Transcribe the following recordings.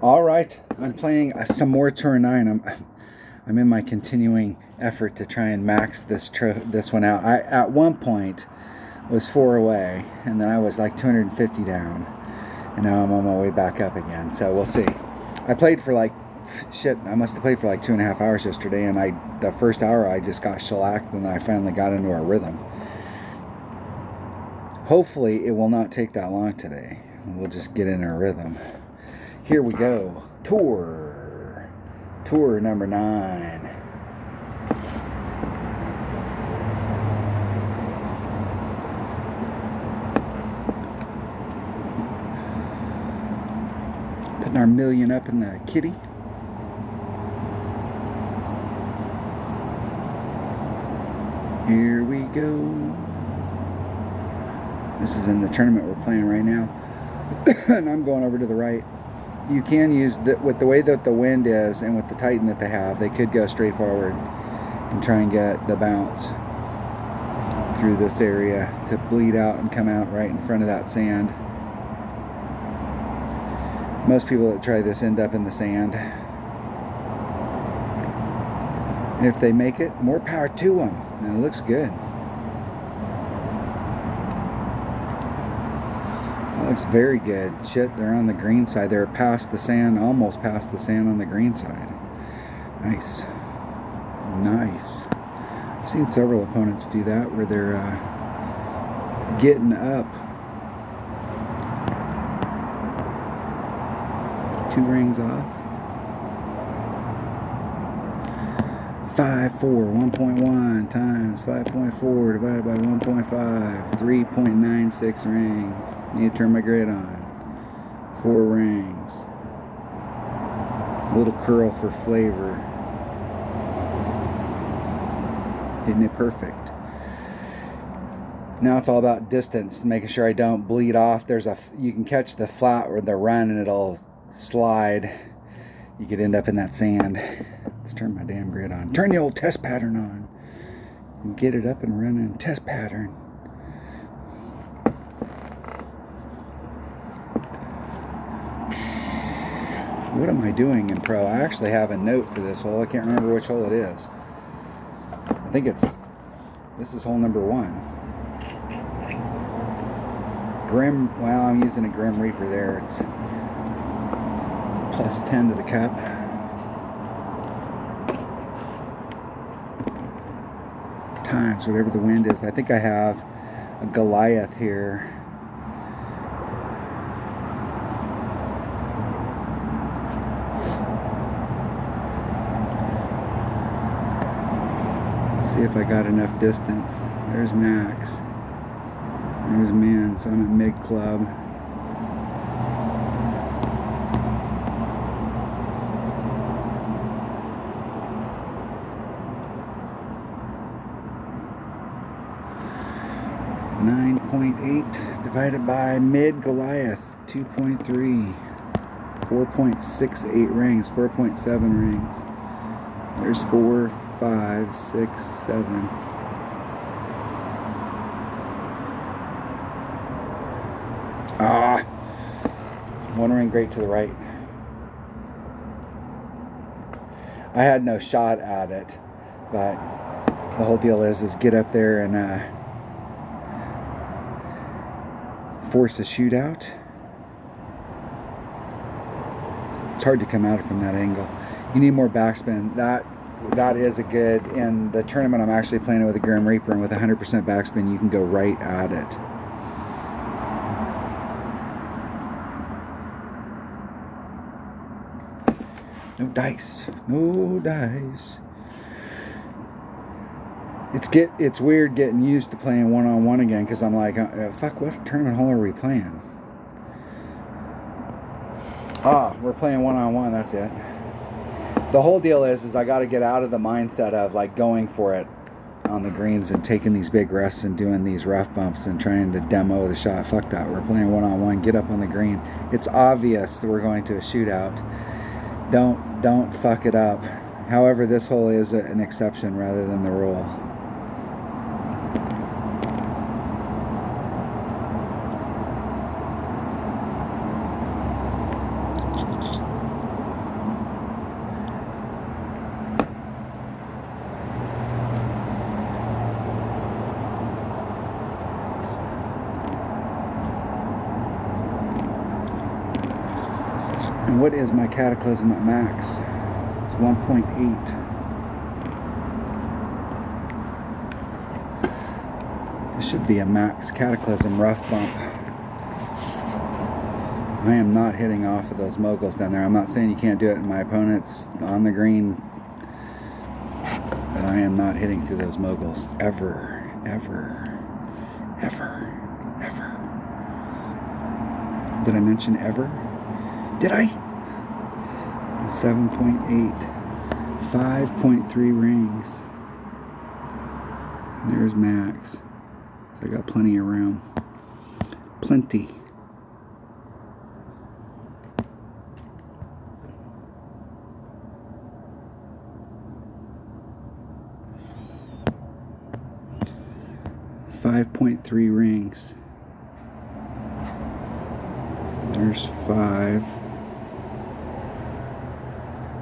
All right, I'm playing some more Tour 9. I'm in my continuing effort to try and max this one out. I at one point was 4 away, and then I was like 250 down, and now I'm on my way back up again. So we'll see. I played for like shit. I must have played for like 2.5 hours yesterday, and the first hour I just got shellacked, and then I finally got into a rhythm. Hopefully, it will not take that long today. We'll just get in a rhythm. Here we go. Tour number 9. Putting our million up in the kitty. Here we go. This is in the tournament we're playing right now. And I'm going over to the right. You can use, with the way that the wind is and with the Titan that they have, they could go straight forward and try and get the bounce through this area to bleed out and come out right in front of that sand. Most people that try this end up in the sand. And if they make it, more power to them. And it looks good. That looks very good. Shit, they're on the green side. They're past the sand, almost past the sand on the green side. Nice. Nice. I've seen several opponents do that where they're getting up 2 rings off. 5, 4, 1.1 times 5.4 divided by 1.5, 3.96 rings. Need to turn my grid on. 4 rings. A little curl for flavor. Isn't it perfect? Now it's all about distance, making sure I don't bleed off. You can catch the flat where the run and it'll slide. You could end up in that sand. Let's turn my damn grid on. Turn the old test pattern on. And get it up and running. Test pattern. What am I doing in pro? I actually have a note for this hole. I can't remember which hole it is. I think this is hole number 1. Well, I'm using a Grim Reaper there. It's plus 10 to the cup. Times whatever the wind is. I think I have a Goliath here. Let's see if I got enough distance. There's max. There's min, so I'm at mid club. .8 divided by mid Goliath 2.3, 4.68 rings, 4.7 rings. There's 4, 5, 6, 7. One ring great to the right. I had no shot at it, but the whole deal is get up there and force a shootout. It's hard to come out from that angle. You need more backspin. That is a good. In the tournament, I'm actually playing it with a Grim Reaper, and with 100% backspin, you can go right at it. No dice. No dice. It's weird getting used to playing one-on-one again, because I'm like, fuck, what tournament hole are we playing? We're playing one-on-one, that's it. The whole deal is I got to get out of the mindset of like going for it on the greens and taking these big rests and doing these rough bumps and trying to demo the shot. Fuck that. We're playing one-on-one. Get up on the green. It's obvious that we're going to a shootout. Don't fuck it up. However, this hole is an exception rather than the rule. And what is my cataclysm at max? It's 1.8. This should be a max cataclysm rough bump. I am not hitting off of those moguls down there. I'm not saying you can't do it. My opponent's on the green, but I am not hitting through those moguls ever, ever, ever, ever. Did I mention ever? Did I? 7.8, 5.3 rings. There's max. So I got plenty of room. Plenty. .3 rings. There's 5.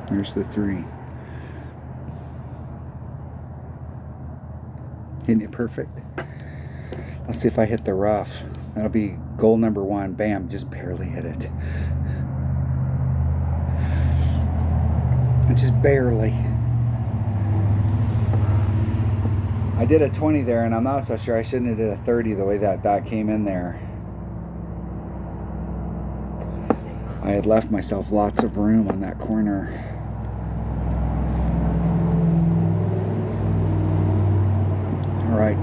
There's the 3. Isn't it perfect? Let's see if I hit the rough. That'll be goal number 1. Bam, just barely hit it. Just barely. I did a 20 there, and I'm not so sure I shouldn't have did a 30 the way that came in there. I had left myself lots of room on that corner. All right.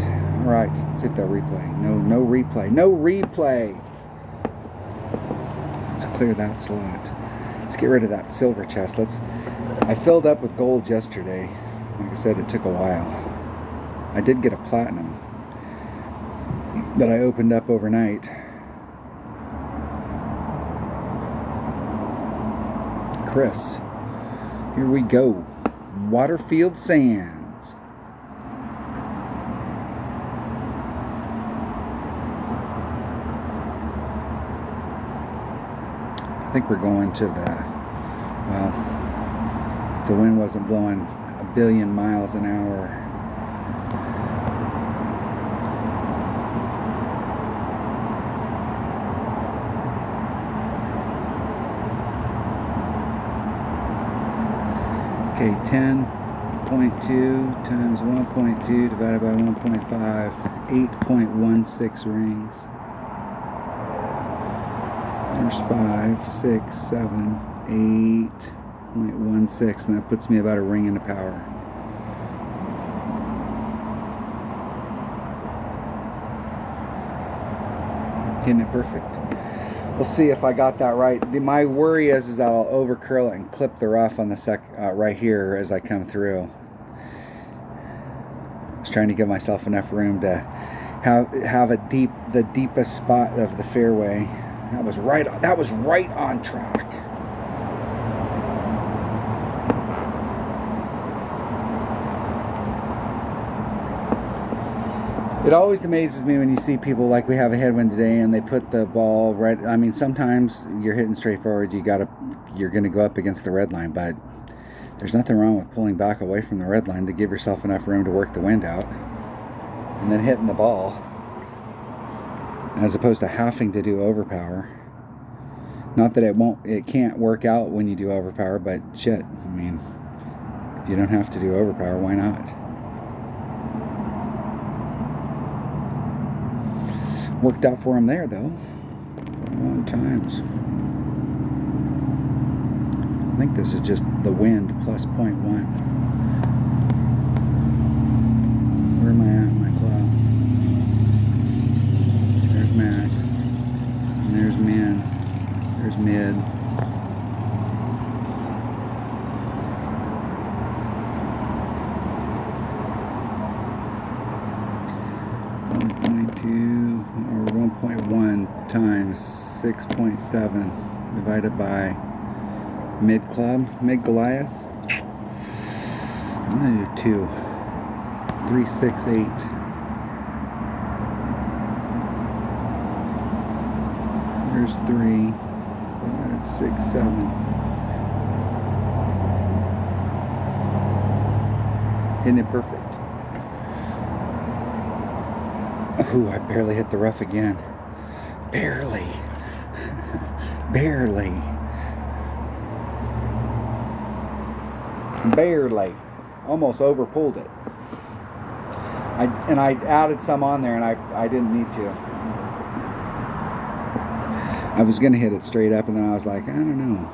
Let's see if they'll replay. No replay. No replay. Let's clear that slot. Let's get rid of that silver chest. I filled up with gold yesterday. Like I said, it took a while. I did get a platinum that I opened up overnight. Chris, here we go. Waterfield Sands. I think we're going to well, if the wind wasn't blowing 1 billion miles an hour. Okay, 10.2 times 1.2 divided by 1.5, 8.16 rings. There's 5, 6, 7, 8.16, and that puts me about a ring into power. Isn't it perfect? We'll see if I got that right. My worry is that I'll over curl it and clip the rough on the right here as I come through. I was trying to give myself enough room to have the deepest spot of the fairway. That was right on track. It always amazes me when you see people like we have a headwind today and they put the ball right. I mean, sometimes you're hitting straight forward. You're going to go up against the red line, but there's nothing wrong with pulling back away from the red line to give yourself enough room to work the wind out and then hitting the ball, as opposed to having to do overpower. Not that it can't work out when you do overpower, but shit, I mean, if you don't have to do overpower, why not? Worked out for him there, though. 1 times. I think this is just the wind plus 0.1. Where am I at in my cloud? There's max. And there's min. There's mid. Or 1.1 times 6.7 divided by mid Goliath. I'm gonna do 2. 368. There's 3, 5, 6, 7. Isn't it perfect? Ooh, I barely hit the rough again. Barely. Barely. Barely. Almost overpulled it. I added some on there, and I didn't need to. I was going to hit it straight up, and then I was like, I don't know.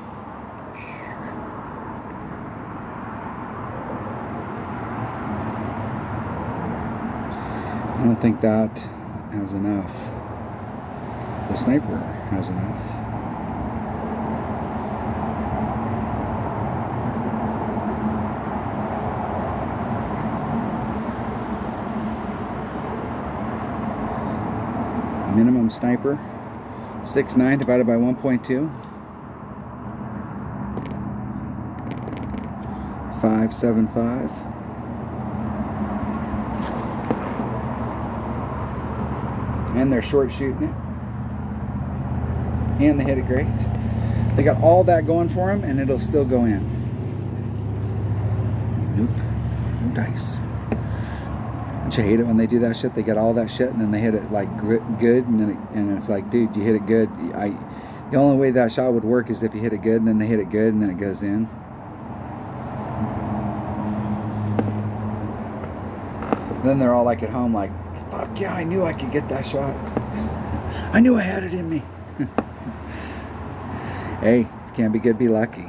I don't think that has enough. The sniper has enough. Minimum sniper, 6.9 divided by 1.2, 5.75. And they're short shooting it. And they hit it great. They got all that going for them, and it'll still go in. Nope. No dice. Don't you hate it when they do that shit? They get all that shit, and then they hit it like good, and it's like, dude, you hit it good. The only way that shot would work is if you hit it good, and then they hit it good, and then it goes in. Then they're all like at home, like, fuck yeah, I knew I could get that shot. I knew I had it in me. Hey, if you can't be good, be lucky.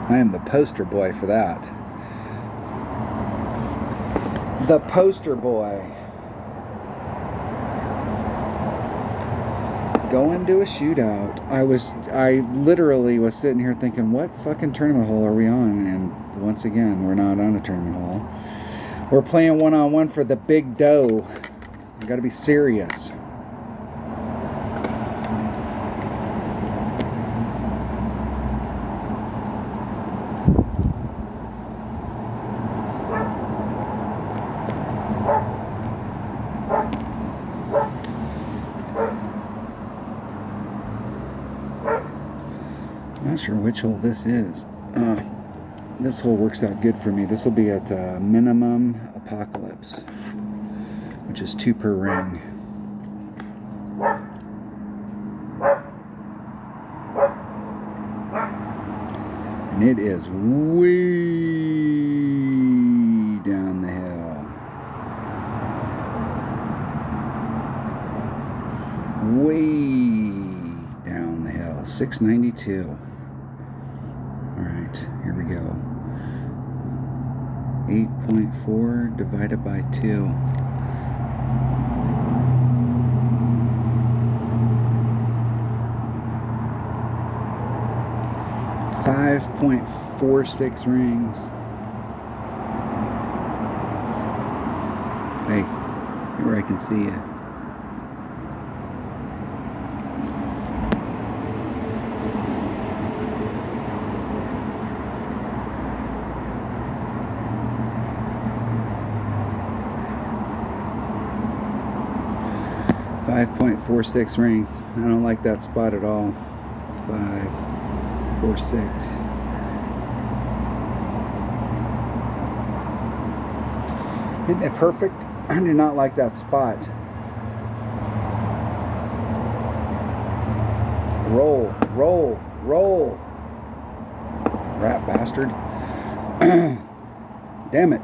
I am the poster boy for that. The poster boy. Going to a shootout. I literally was sitting here thinking, what fucking tournament hole are we on? And once again, we're not on a tournament hole. We're playing one-on-one for the big dough. We gotta be serious. Not sure which hole this is. This hole works out good for me. This will be at minimum apocalypse, which is 2 per ring. And it is way down the hill. Way down the hill. 692. Alright, here we go. 8.4 divided by 2. .46 rings. Hey, here I can see you. .46 rings. I don't like that spot at all. 5.46. Isn't it perfect? I do not like that spot. Roll, roll, roll. Rat bastard. Damn it.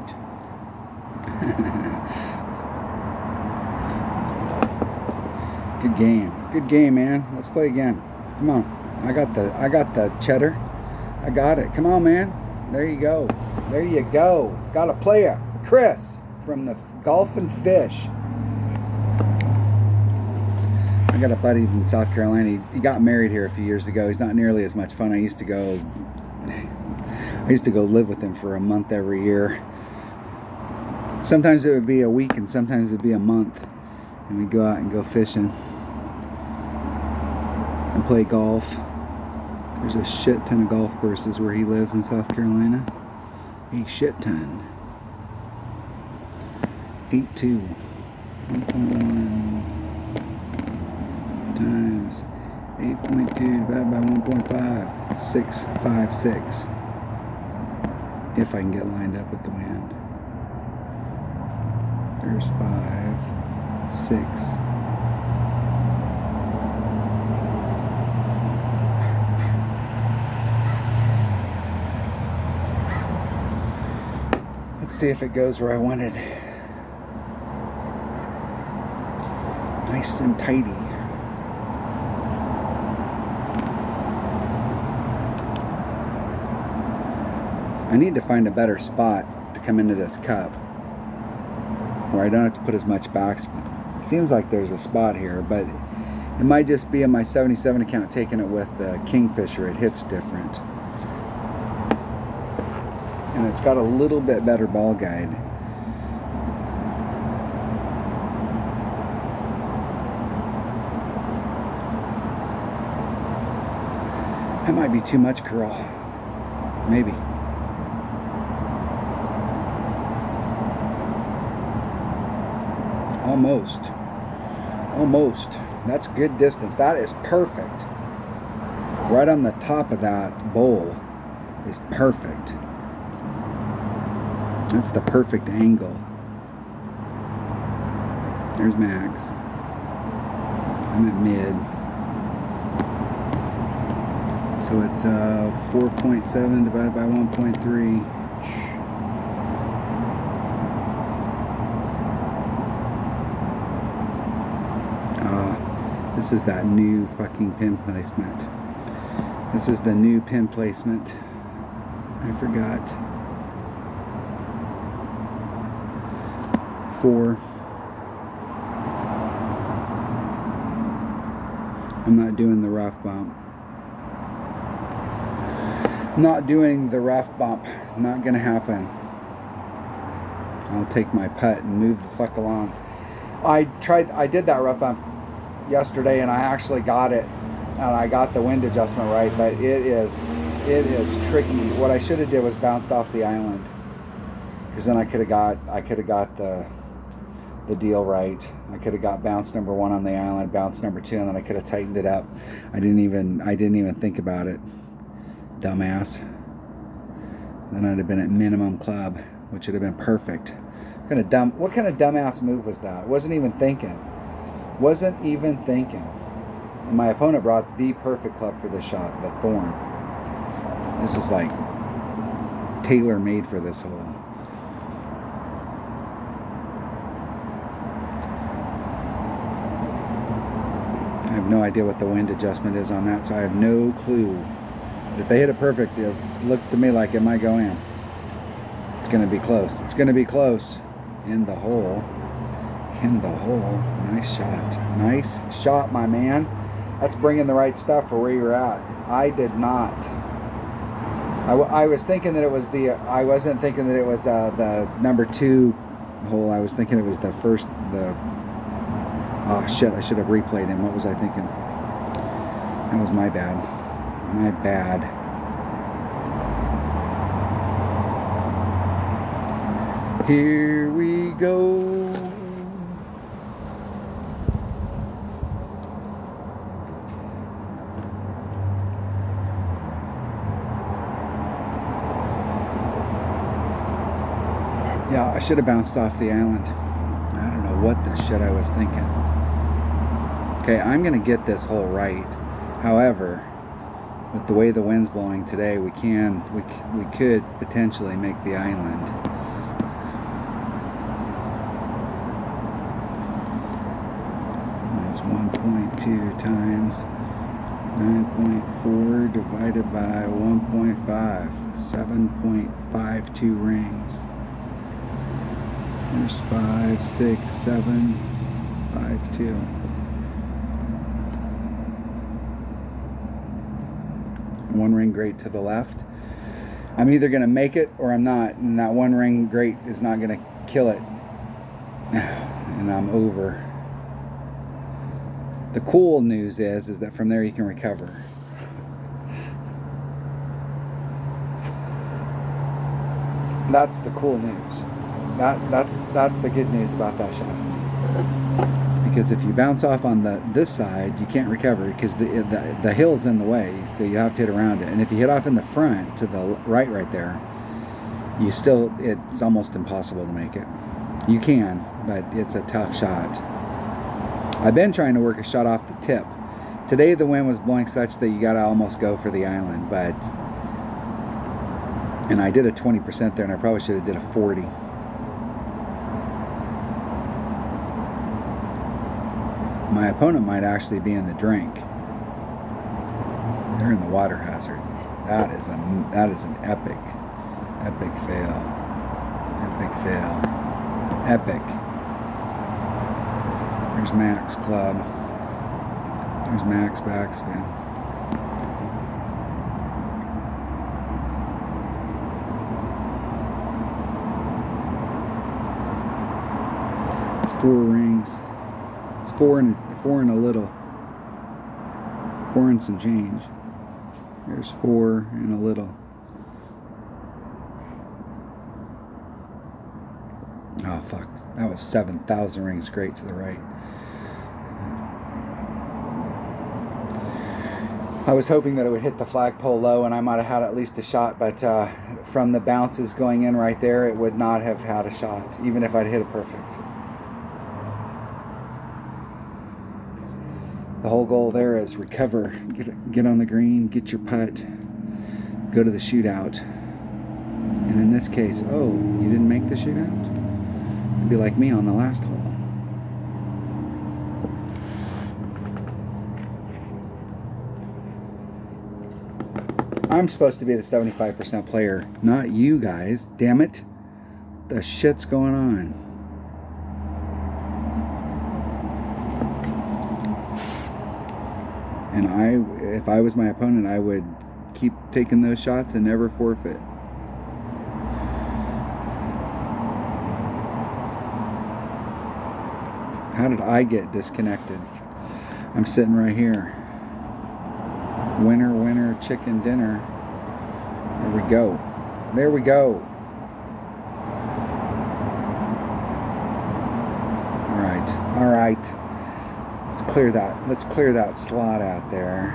Good game. Good game, man. Let's play again. Come on. I got the cheddar. I got it. Come on, man. There you go. There you go. Got a player. Chris from the Golf and Fish. I got a buddy in South Carolina. He got married here a few years ago. He's not nearly as much fun. I used to go live with him for a month every year. Sometimes it would be a week and sometimes it would be a month. And we'd go out and go fishing and play golf. There's a shit ton of golf courses where he lives in South Carolina. A shit ton. 8.2. 1.1 times 8.2 divided by 1.5. 6.56. If I can get lined up with the wind. There's 5, 6. see if it goes where I wanted. Nice and tidy. I need to find a better spot to come into this cup where I don't have to put as much backspin. It seems like there's a spot here, but it might just be in my 77 account taking it with the Kingfisher. It hits different. And it's got a little bit better ball guide. That might be too much curl. Maybe. Almost. Almost. That's good distance. That is perfect. Right on the top of that bowl is perfect. That's the perfect angle. There's max. I'm at mid. So it's 4.7 divided by 1.3. This is that new fucking pin placement. This is the new pin placement. I forgot. 4. I'm not doing the rough bump. Not doing the rough bump. Not gonna happen. I'll take my putt and move the fuck along. I did that rough bump yesterday and I actually got it, and I got the wind adjustment right, but it is tricky. What I should have did was bounced off the island, because then I could have got the deal right. I could have got bounce number 1 on the island, bounce number 2, and then I could have tightened it up. I didn't even think about it. Dumbass. Then I'd have been at minimum club, which would have been perfect. What kind of dumbass move was that? Wasn't even thinking. And my opponent brought the perfect club for this shot, the Thorn. This is like tailor-made for this hole. I have no idea what the wind adjustment is on that, so I have no clue. If they hit it perfect, it looked to me like it might go in. It's going to be close. It's going to be close. In the hole. In the hole. Nice shot. Nice shot, my man. That's bringing the right stuff for where you're at. I did not. I was thinking that it was I wasn't thinking that it was the number 2 hole. I was thinking it was the first, oh shit, I should have replayed him. What was I thinking? That was my bad. My bad. Here we go. Yeah, I should have bounced off the island. I don't know what the shit I was thinking. Okay, I'm gonna get this hole right. However, with the way the wind's blowing today, we could potentially make the island. That's 1.2 times 9.4 divided by 1.5. 7.52 rings. There's 5, 6, 7, 5, 2. One ring grate to the left. I'm either going to make it or I'm not, and that one ring grate is not going to kill it. And I'm over. The cool news is that from there you can recover. That's the cool news. That's the good news about that shot. Because if you bounce off on this side, you can't recover because the hill's in the way, so you have to hit around it. And if you hit off in the front to the right there, it's almost impossible to make it. You can, but it's a tough shot. I've been trying to work a shot off the tip. Today the wind was blowing such that you gotta almost go for the island, and I did a 20% there, and I probably should have did a 40. My opponent might actually be in the drink. They're in the water hazard. That is an epic fail. Epic fail. Epic. There's Max Club. There's Max backspin. It's 4 rings. It's 4 and a little. 4 and some change. There's 4 and a little. Oh fuck. That was 7,000 rings straight to the right. I was hoping that it would hit the flagpole low and I might have had at least a shot, but from the bounces going in right there, it would not have had a shot, even if I'd hit it perfect. The whole goal there is recover, get on the green, get your putt, go to the shootout. And in this case, oh, you didn't make the shootout? It'd be like me on the last hole. I'm supposed to be the 75% player, not you guys. Damn it. The shit's going on. And if I was my opponent, I would keep taking those shots and never forfeit. How did I get disconnected? I'm sitting right here. Winner, winner, chicken dinner. There we go. There we go. All right. Let's clear that slot out there.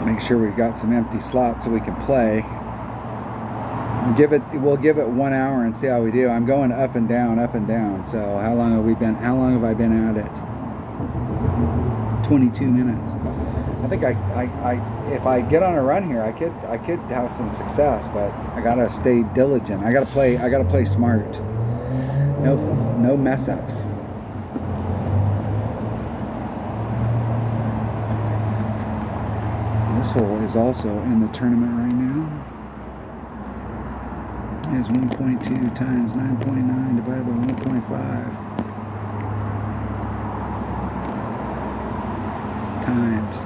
Make sure we've got some empty slots so we can play. We'll give it 1 hour and see how we do. I'm going up and down. So how long have I been at it? 22 minutes. I think if I get on a run here, I could have some success, but I gotta stay diligent. I gotta play smart. No mess ups. This hole is also in the tournament right now. It is 1.2 times 9.9 divided by 1.5 times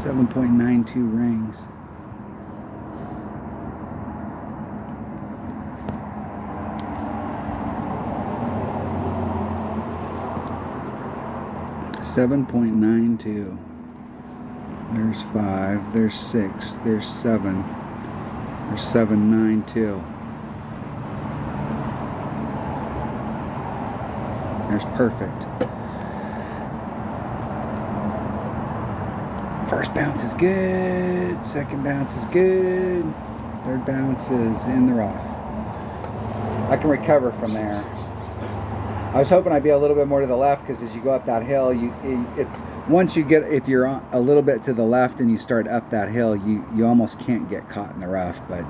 7.92 rings. $7.92. There's 5. There's 6. There's 7. There's 792. There's perfect. First bounce is good. Second bounce is good. Third bounce is in the rough. I can recover from there. I was hoping I'd be a little bit more to the left, because as you go up that hill, if you're a little bit to the left and you start up that hill, you almost can't get caught in the rough. But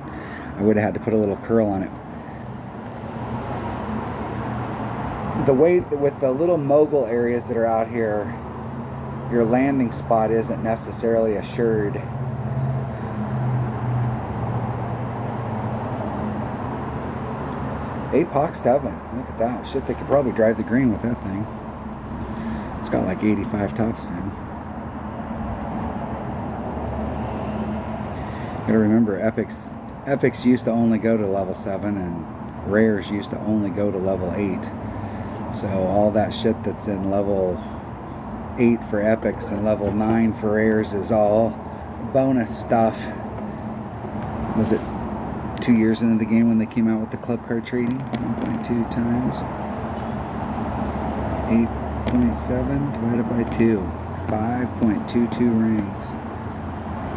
I would have had to put a little curl on it. The way with the little mogul areas that are out here, your landing spot isn't necessarily assured. APOC 7. Look at that. Shit, they could probably drive the green with that thing. It's got like 85 topspin. Gotta remember, Epics used to only go to level 7, and Rares used to only go to level 8. So all that shit that's in level 8 for Epics and level 9 for Rares is all bonus stuff. Was it 2 years into the game when they came out with the club card trading? 1.2 times 8.7 divided by 2. 5.22 rings.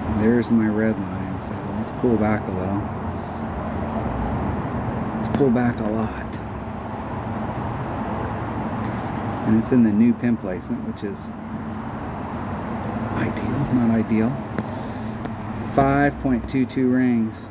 And there's my red line, so let's pull back a little. Let's pull back a lot. And it's in the new pin placement, which is ideal, not ideal. 5.22 rings.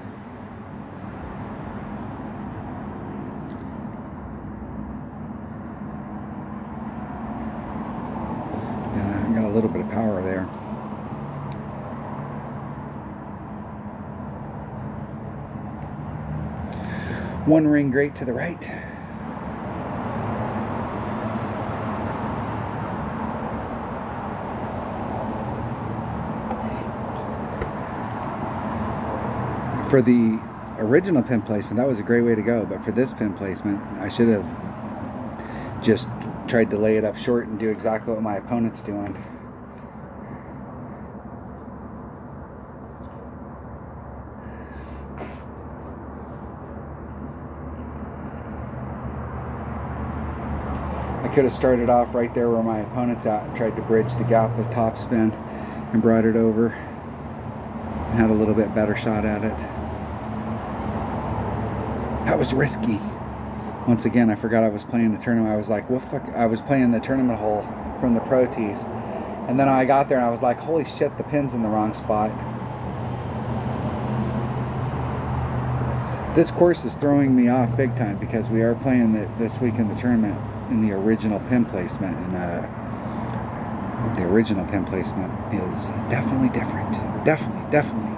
One ring grate to the right. For the original pin placement, that was a great way to go, but for this pin placement, I should have just tried to lay it up short and do exactly what my opponent's doing. I could have started off right there where my opponent's at and tried to bridge the gap with topspin and brought it over and had a little bit better shot at it. That was risky. Once again, I forgot I was playing the tournament. I was like, what fuck? I was playing the tournament hole from the Pro Tees. And then I got there and I was like, holy shit, the pin's in the wrong spot. This course is throwing me off big time because we are playing this week in the tournament in the original pin placement. And the original pin placement is definitely different. Definitely.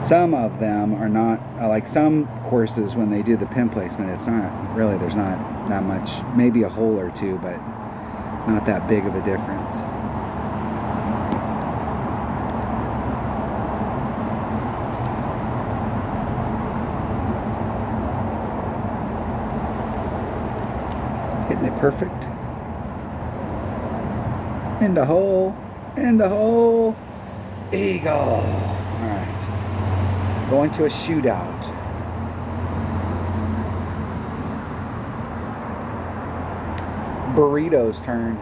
Some of them are not, like some courses when they do the pin placement, it's not really, there's not that much, maybe a hole or two, but not that big of a difference. Hitting it perfect. In the hole. Eagle. All right. Going to a shootout. Burrito's turn.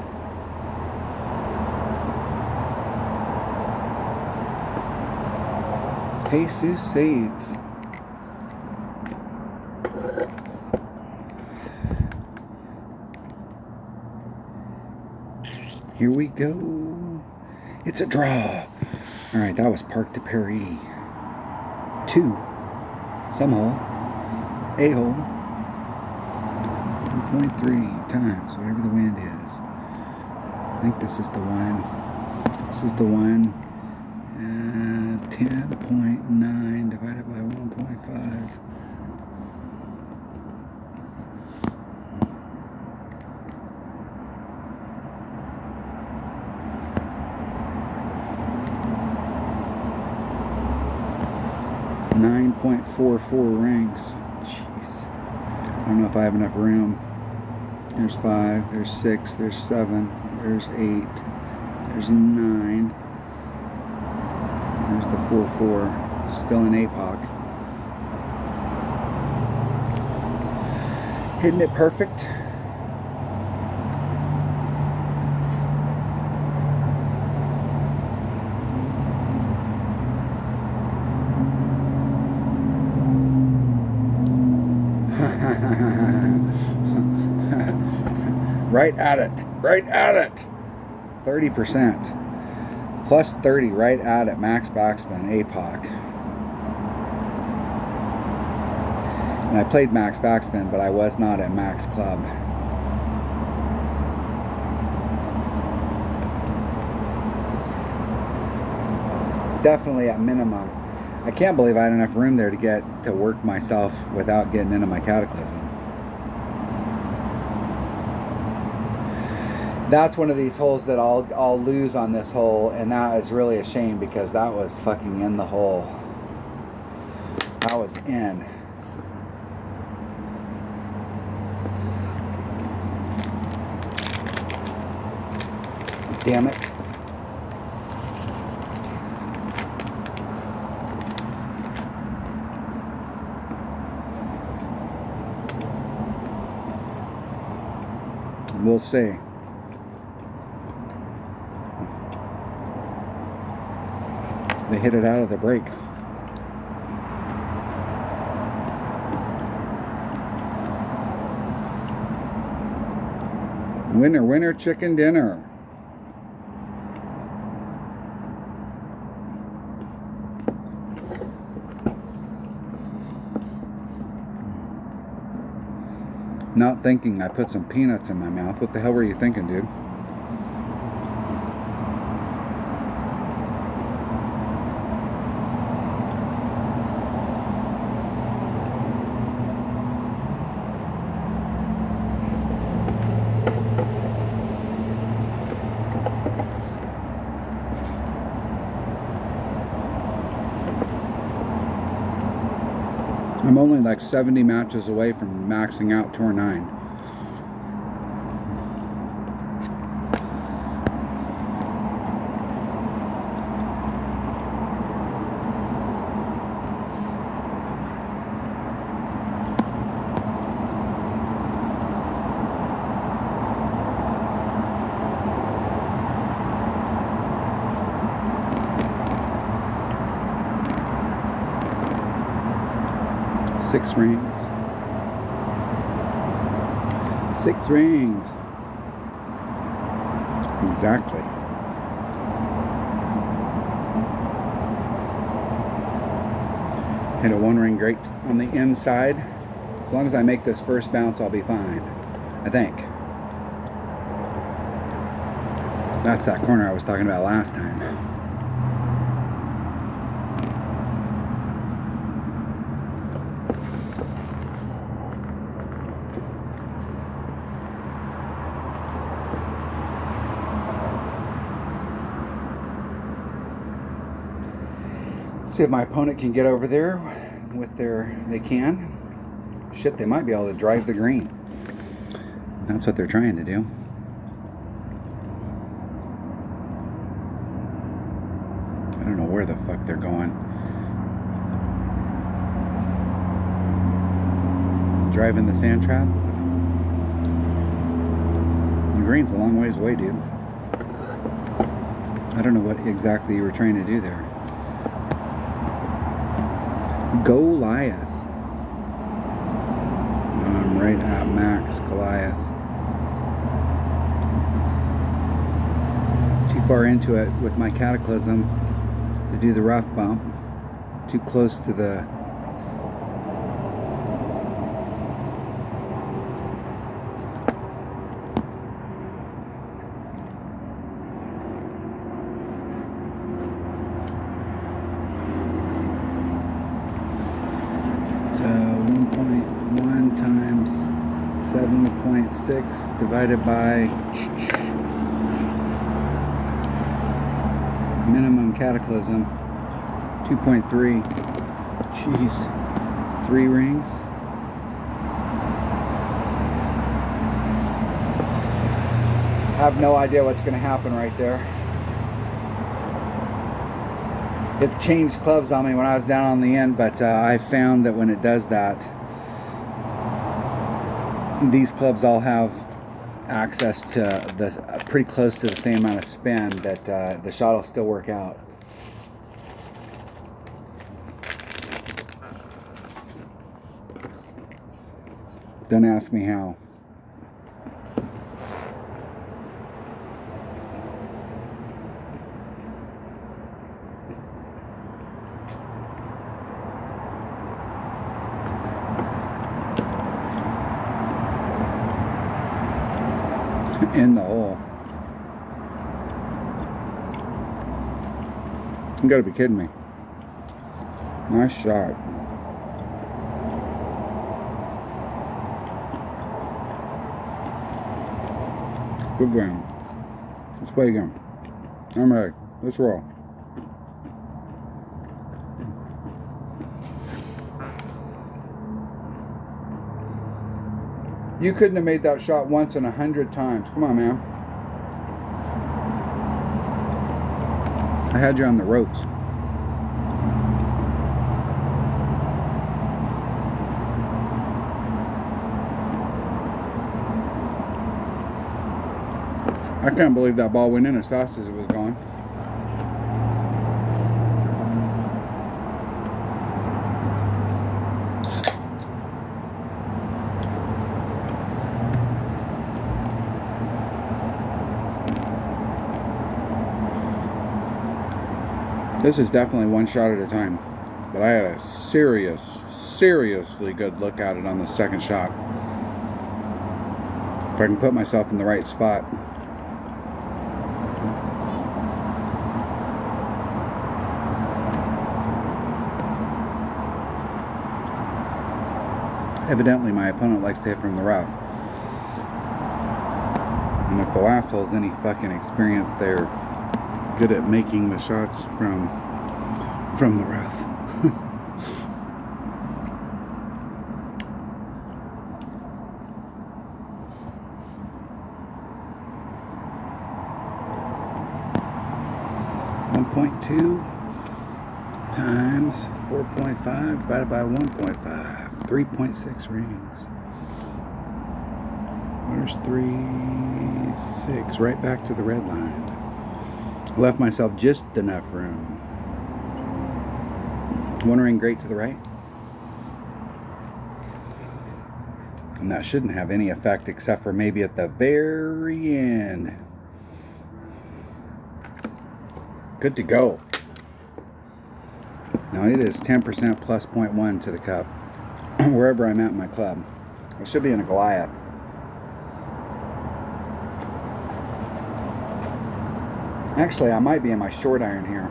Jesus saves. Here we go. It's a draw. All right, that was Parc de Paris. 2. Some hole. A hole. 1.3 times whatever the wind is. I think this is the one. This is the one. 10.9 divided by 1.5. .44 rings. Jeez. I don't know if I have enough room. There's 5, there's 6, there's 7, there's 8, there's 9. There's the 4-4. Still an APOC. Hitting it perfect. Right at it. 30%. Plus 30, right at it. Max backspin, APOC. And I played max backspin, but I was not at max club. Definitely at minimum. I can't believe I had enough room there to get to work myself without getting into my cataclysm. That's one of these holes that I'll lose on this hole, and that is really a shame because that was fucking in the hole. That was in. Damn it. We'll see. They hit it out of the break. Winner, winner, chicken dinner. Not thinking, I put some peanuts in my mouth. What the hell were you thinking, dude? I'm only like 70 matches away from maxing out tour 9. Six rings. 6 rings. Exactly. Hit a 1 ring grate on the inside. As long as I make this first bounce, I'll be fine. I think. That's that corner I was talking about last time. See if my opponent can get over there with they can. Shit, they might be able to drive the green. That's what they're trying to do. I don't know where the fuck they're going. Driving the sand trap. The green's a long ways away, dude. I don't know what exactly you were trying to do there. Goliath. I'm right at max Goliath. Too far into it with my Cataclysm to do the rough bump. Too close to the So 1.1 times 7.6 divided by minimum Cataclysm 2.3. Jeez, 3 rings. I have no idea what's going to happen right there. It changed clubs on me when I was down on the end, but I found that when it does that, these clubs all have access to pretty close to the same amount of spin that the shot will still work out. Don't ask me how. In the hole. You gotta be kidding me. Nice shot. Good ground. Let's play again. I'm ready. Let's roll. You couldn't have made that shot once in 100 times. Come on, man. I had you on the ropes. I can't believe that ball went in as fast as it was going. This is definitely one shot at a time, but I had a seriously good look at it on the second shot. If I can put myself in the right spot. Evidently my opponent likes to hit from the rough. And if the last hole is any fucking experience, they're good at making the shots from the rough. 3.2 times 4.5 divided by 1.5. 3.6 rings. There's 3.6, right back to the red line. Left myself just enough room. One ring great to the right. And that shouldn't have any effect except for maybe at the very end. Good to go. Now it is 10% plus 0.1 to the cup. Wherever I'm at in my club. I should be in a Goliath. Actually, I might be in my short iron here.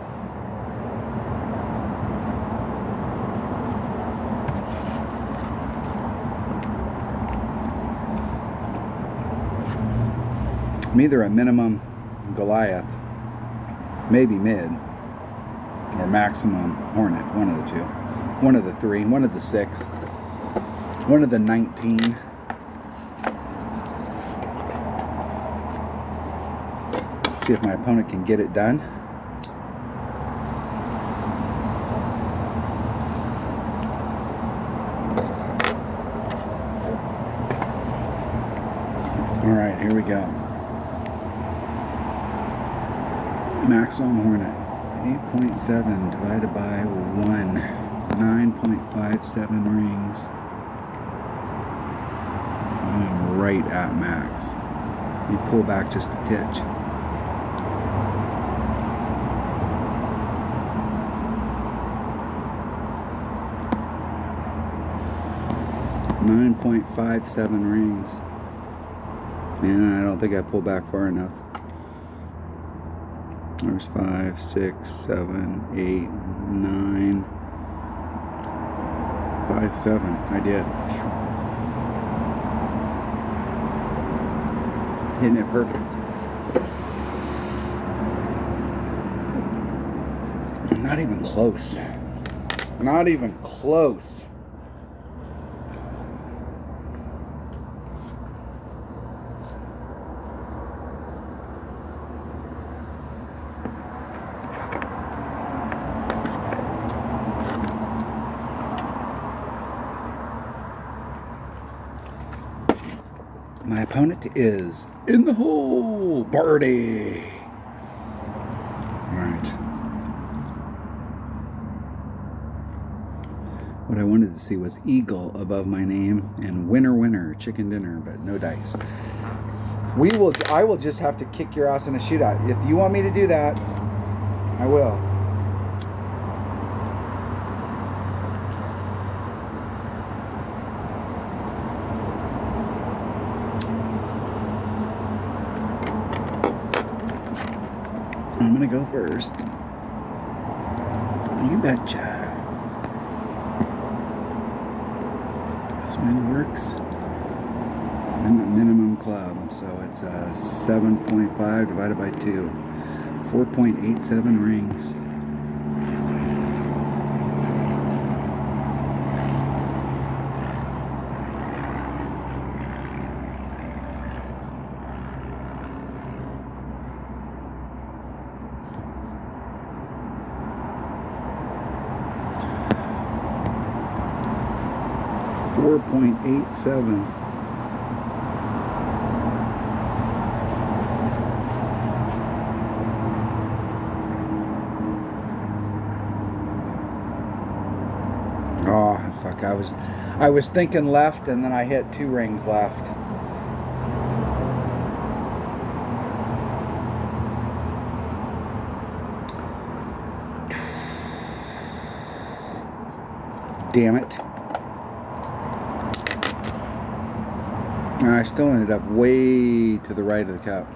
I'm either a minimum Goliath, maybe mid, or maximum Hornet. One of the two. One of the three. One of the 6. One of the 19. See if my opponent can get it done. Alright, here we go. Maximum Hornet. 8.7 divided by 1. 9.57 rings. I'm right at max. You pull back just a titch. .57 rings. Man, I don't think I pulled back far enough. There's 5, 6, 7, 8, 9, 5, 7. I did. Hitting it perfect. Not even close. Not even close. My opponent is in the hole. Birdie. Alright. What I wanted to see was eagle above my name and winner, winner, chicken dinner, but no dice. I will just have to kick your ass in a shootout. If you want me to do that, I will. I'm gonna go first. You betcha. This one works. I'm at minimum club, so it's 7.5 divided by 2. 4.87 rings. .87. Oh fuck! I was thinking left, and then I hit 2 rings left. Damn it. And I still ended up way to the right of the cup.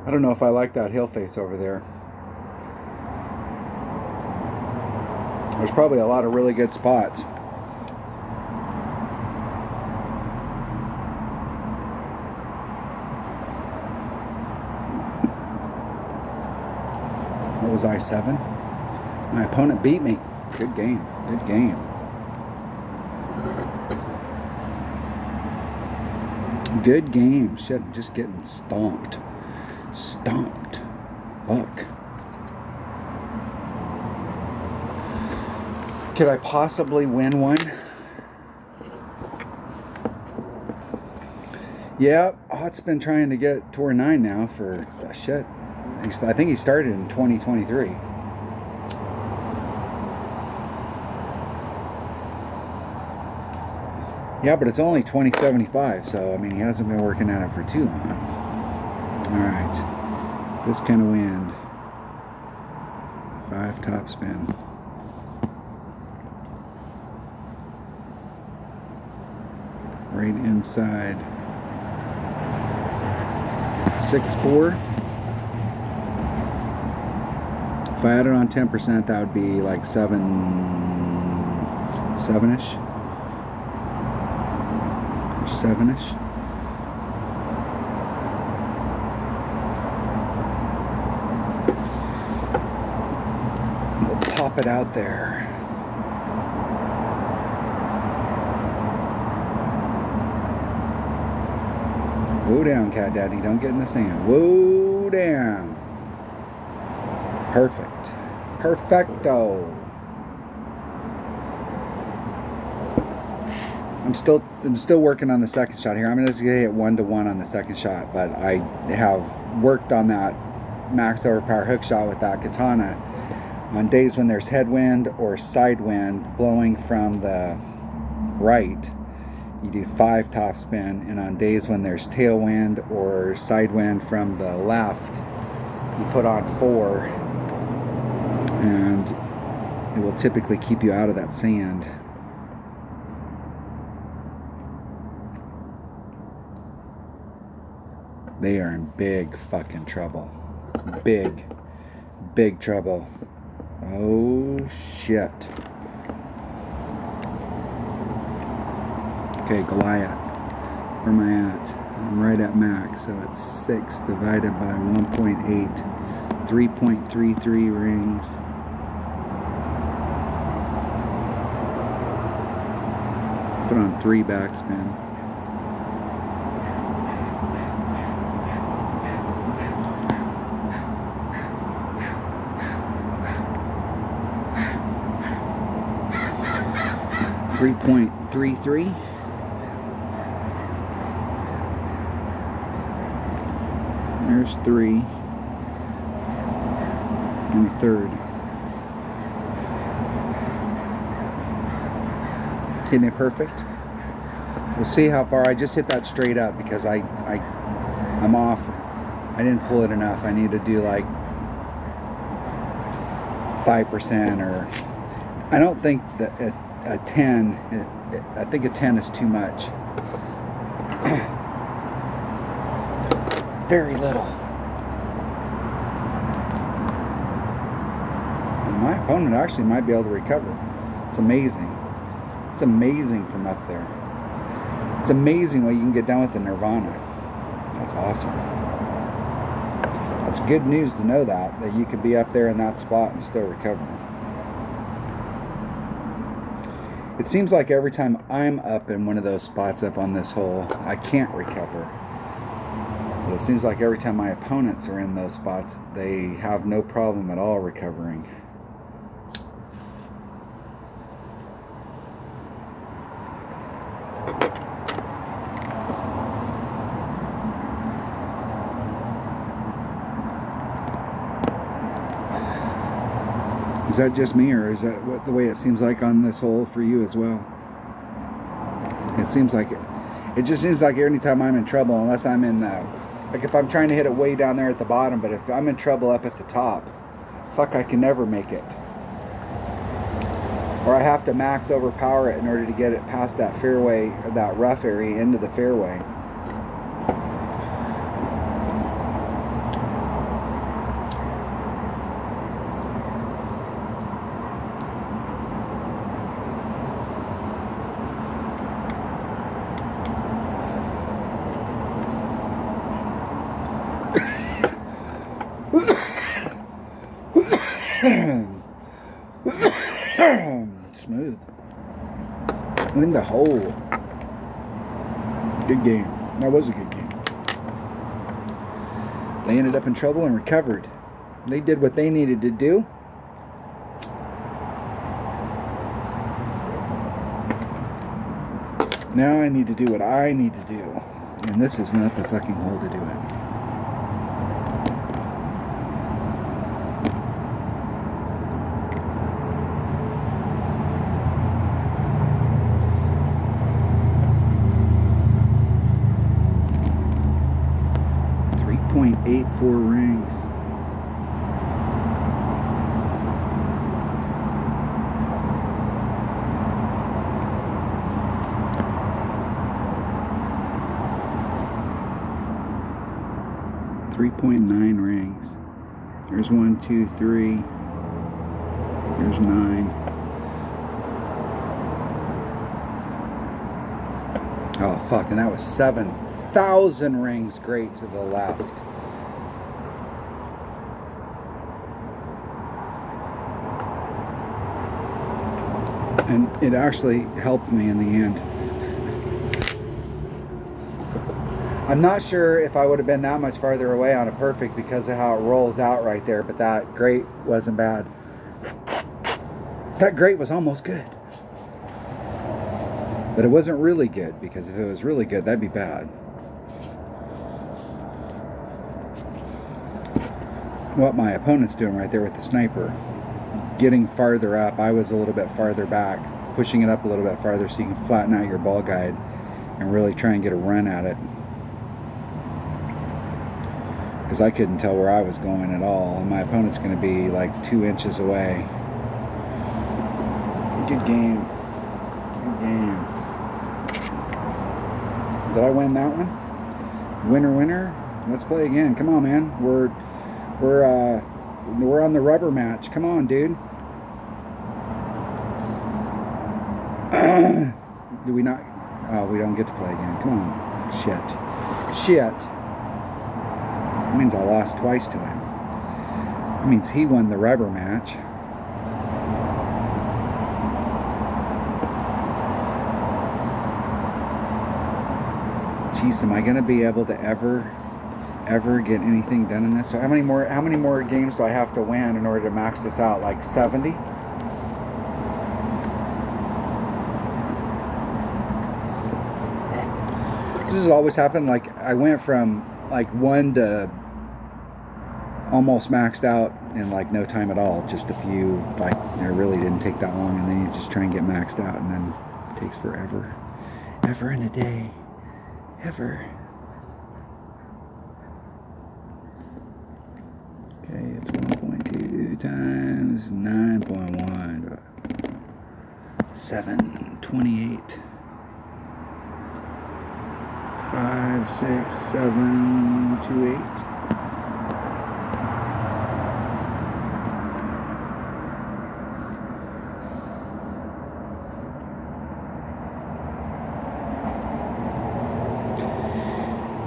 I don't know if I like that hill face over there. There's probably a lot of really good spots. That was I-7. My opponent beat me. Good game. Good game. Good game. Shit, I'm just getting stomped. Stomped. Fuck. Could I possibly win one? Yeah, Hott's been trying to get Tour 9 now for shit. I think he started in 2023. Yeah, but it's only 2075, so I mean he hasn't been working at it for too long. Alright. This kind of wind. 5 top spin. Right inside. 6-4. If I had it on 10%, that would be like 7-ish. 7-ish. We'll pop it out there. Whoa down, Cat Daddy. Don't get in the sand. Whoa down. Perfect. Perfecto. I'm still working on the second shot here. I'm just gonna hit 1-to-1 on the second shot, but I have worked on that max overpower hook shot with that katana on days when there's headwind or side wind blowing from the right. You do 5 top spin, and on days when there's tailwind or side wind from the left, you put on 4, and it will typically keep you out of that sand. They are in big fucking trouble. Big trouble. Oh shit. Okay, Goliath. Where am I at? I'm right at max, so it's 6 divided by 1.8. 3.33 rings. Put on 3 backspin. .33. There's 3. And a third. Hitting it perfect. We'll see how far. I just hit that straight up because I'm off. I didn't pull it enough. I need to do like 5% or I don't think that a 10, I think a 10 is too much. It's very little. And my opponent actually might be able to recover. It's amazing. It's amazing from up there. It's amazing what you can get done with the Nirvana. That's awesome. That's good news to know that you could be up there in that spot and still recover. It seems like every time I'm up in one of those spots up on this hole, I can't recover. But it seems like every time my opponents are in those spots, they have no problem at all recovering. Is that just me, or is that what the way it seems like on this hole for you as well? It seems like it. It just seems like every time I'm in trouble, unless I'm in the, like if I'm trying to hit it way down there at the bottom, but if I'm in trouble up at the top, fuck, I can never make it. Or I have to max overpower it in order to get it past that fairway or that rough area into the fairway. In the hole. Good game. That was a good game. They ended up in trouble and recovered. They did what they needed to do. Now I need to do what I need to do. And this is not the fucking hole to do it. .84 rings. .9 rings. There's 1, 2, 3. There's 9. Oh fuck! And that was 7,000 rings. Great to the left. And it actually helped me in the end. I'm not sure if I would have been that much farther away on a perfect because of how it rolls out right there, but that great wasn't bad. That great was almost good. But it wasn't really good, because if it was really good, that'd be bad. What my opponent's doing right there with the sniper. Getting farther up. I was a little bit farther back, pushing it up a little bit farther so you can flatten out your ball guide and really try and get a run at it, because I couldn't tell where I was going at all, and my opponent's going to be like 2 inches away. Good game. Good game. Did I win that one? Winner, winner. Let's play again. Come on, man. We're on the rubber match. Come on, dude. Do we not? Oh, we don't get to play again. Come on. Shit. That means I lost twice to him. That means he won the rubber match. Jeez, am I gonna be able to ever get anything done in this? So how many more games do I have to win in order to max this out? Like 70? This has always happened. Like, I went from like 1 to almost maxed out in like no time at all. Just a few, like, it really didn't take that long, and then you just try and get maxed out, and then it takes forever. Ever in a day. Ever. Okay, it's 1.2 times 9.1. 728. 5, 6, 7, 2, 8.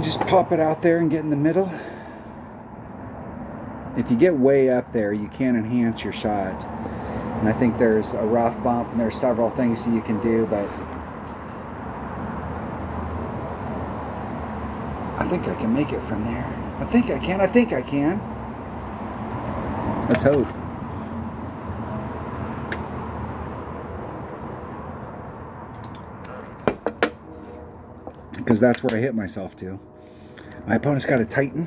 Just pop it out there and get in the middle. If you get way up there, you can enhance your shot. And I think there's a rough bump, and there's several things that you can do, but I think I can make it from there. I think I can. Let's hope. Because that's where I hit myself to. My opponent's got a Titan.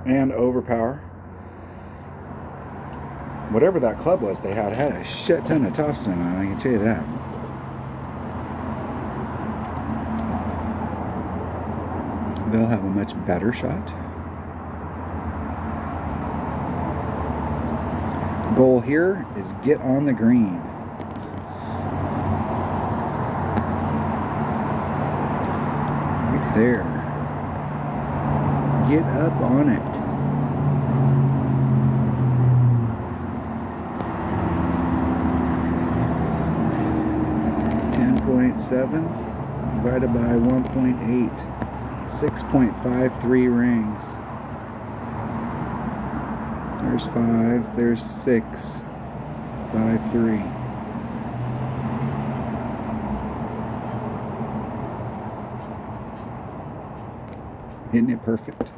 And overpower. Whatever that club was they had a shit ton of topspin on it, I can tell you that. They'll have a much better shot. Goal here is get on the green. Right there. Get up on it. .7 divided by 1.8. 6.53 rings. There's 5, there's 6. 5-3. Isn't it perfect?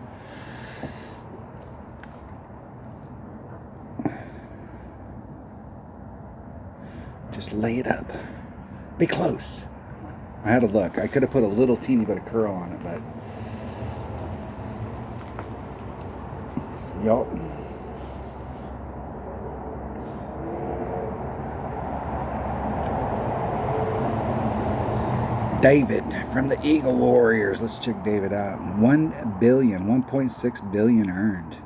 Just lay it up. Be close. I had to look. I could have put a little teeny bit of curl on it, but... Yup. David from the Eagle Warriors. Let's check David out. 1.6 billion earned.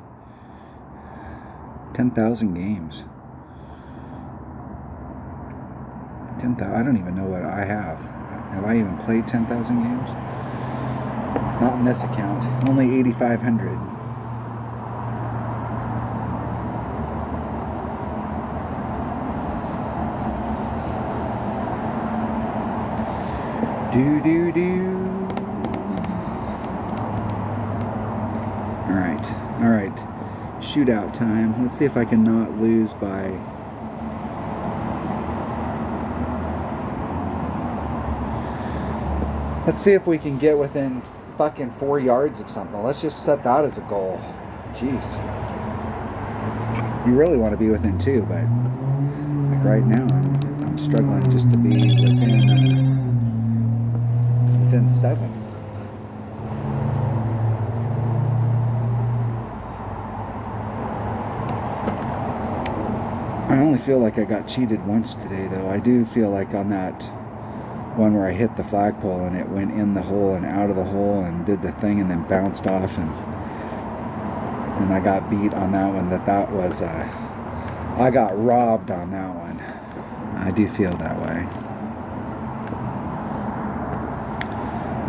10,000 games. 10,000. I don't even know what I have. Have I even played 10,000 games? Not in this account. Only 8,500. Do. All right. Shootout time. Let's see if I can not lose by... Let's see if we can get within fucking 4 yards of something. Let's just set that as a goal. Jeez. You really want to be within 2, but like right now, I'm struggling just to be within 7. I only feel like I got cheated once today, though. I do feel like on that one where I hit the flagpole and it went in the hole and out of the hole and did the thing and then bounced off, and I got beat on that one. That was I got robbed on that one. I do feel that way.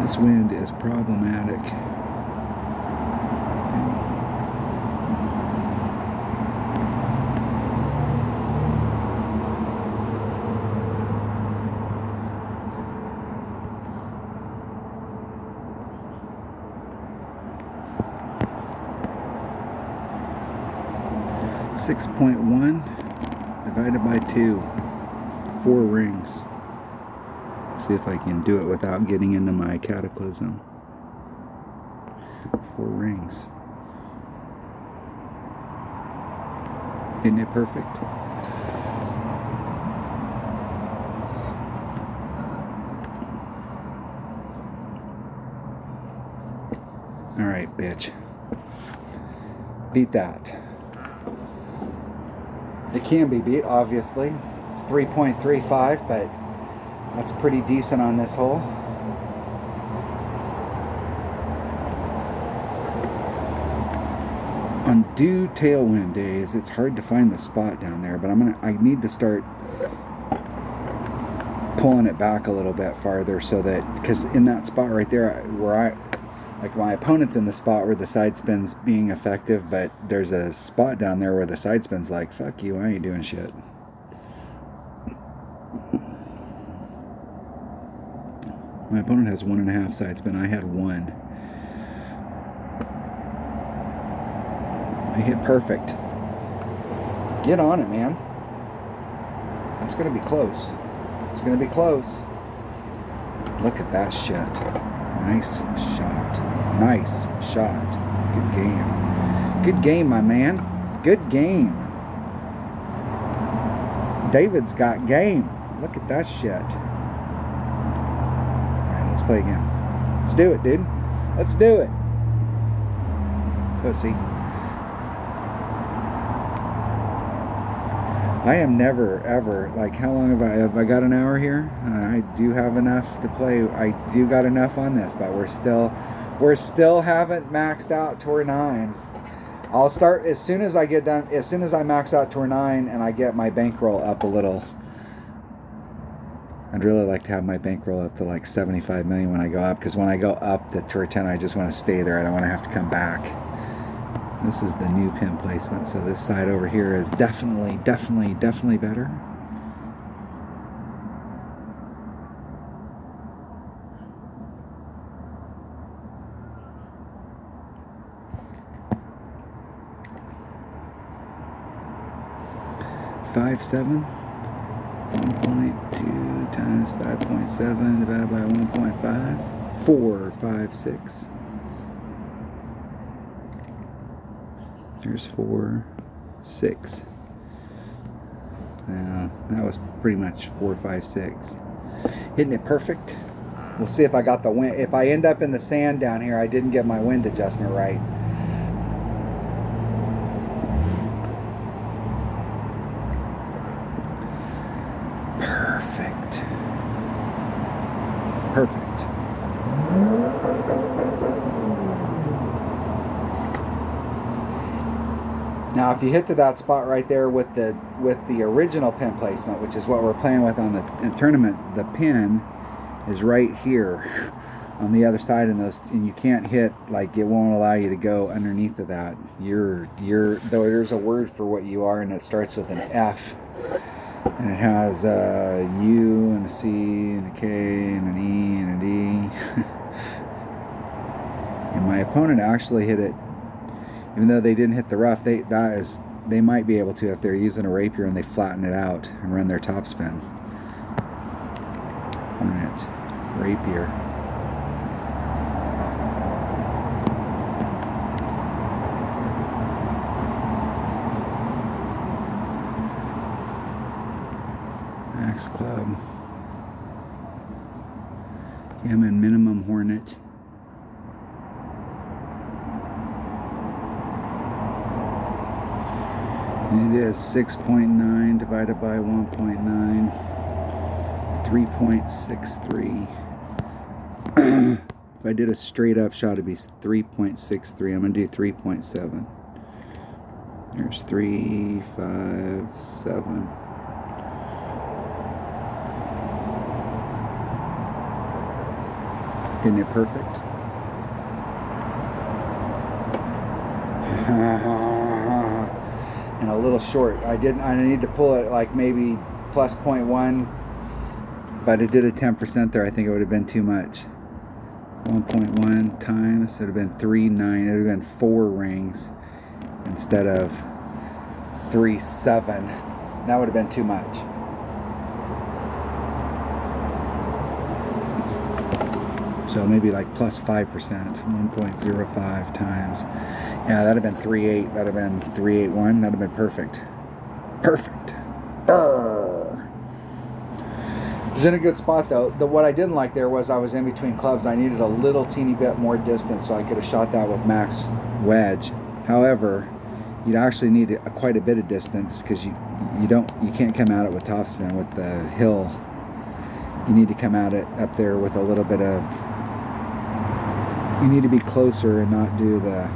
This wind is problematic. 6.1 divided by 2. 4 rings. Let's see if I can do it without getting into my cataclysm. 4 rings. Isn't it perfect? Alright, bitch. Beat that. It can be beat, obviously. It's 3.35, but that's pretty decent on this hole. On due tailwind days, it's hard to find the spot down there, but I need to start pulling it back a little bit farther, so that, because in that spot right there where like my opponent's in the spot where the side spin's being effective, but there's a spot down there where the side spin's like, fuck you, I ain't doing shit. My opponent has 1.5 side spin. I had 1. I hit perfect. Get on it, man. That's going to be close. It's going to be close. Look at that shit. Nice shot. Nice shot. Good game. Good game, my man. Good game. David's got game. Look at that shit. Alright, let's play again. Let's do it, dude. Let's do it. Pussy. I am never, ever, like, how long have I got an hour here? I do have enough to play. I do got enough on this, but we're still haven't maxed out Tour 9. I'll start as soon as I get done, as soon as I max out Tour 9 and I get my bankroll up a little. I'd really like to have my bankroll up to like 75 million when I go up, because when I go up to Tour 10, I just want to stay there. I don't want to have to come back. This is the new pin placement, so this side over here is definitely better. 1.57. 1.2 times 5.7 divided by 1.5. 456. There's 4, 6. Yeah, that was pretty much 456. Isn't it perfect? We'll see if I got the wind. If I end up in the sand down here, I didn't get my wind adjustment right. Perfect. Perfect. Now, if you hit to that spot right there with the original pin placement, which is what we're playing with on the tournament, the pin is right here on the other side, and you can't hit, like, it won't allow you to go underneath of that. Though there's a word for what you are, and it starts with an F, and it has a U and a C and a K and an E and a D. And my opponent actually hit it. Even though they didn't hit the rough, they might be able to if they're using a rapier and they flatten it out and run their topspin. Hornet, rapier. Max Club. Gammon minimum Hornet. And it is 6.9 divided by 1.9, 3.63. If I did a straight up shot, it'd be 3.63. I'm going to do 3.7. There's 3, 5, 7. Isn't it perfect? And a little short. I need to pull it like maybe plus 0.1. If I did a 10% there, I think it would have been too much. 1.1 times, it would have been 3.9. It would have been 4 rings instead of 3.7. That would have been too much. So maybe like plus 5%, 1.05 times. Yeah, that'd have been 3.8. That'd have been 3.81. That'd have been perfect. Perfect. It was in a good spot though. What I didn't like there was I was in between clubs. I needed a little teeny bit more distance so I could have shot that with max wedge. However, you'd actually need quite a bit of distance because you can't come at it with topspin with the hill. You need to come at it up there with a little bit of. You need to be closer and not do the.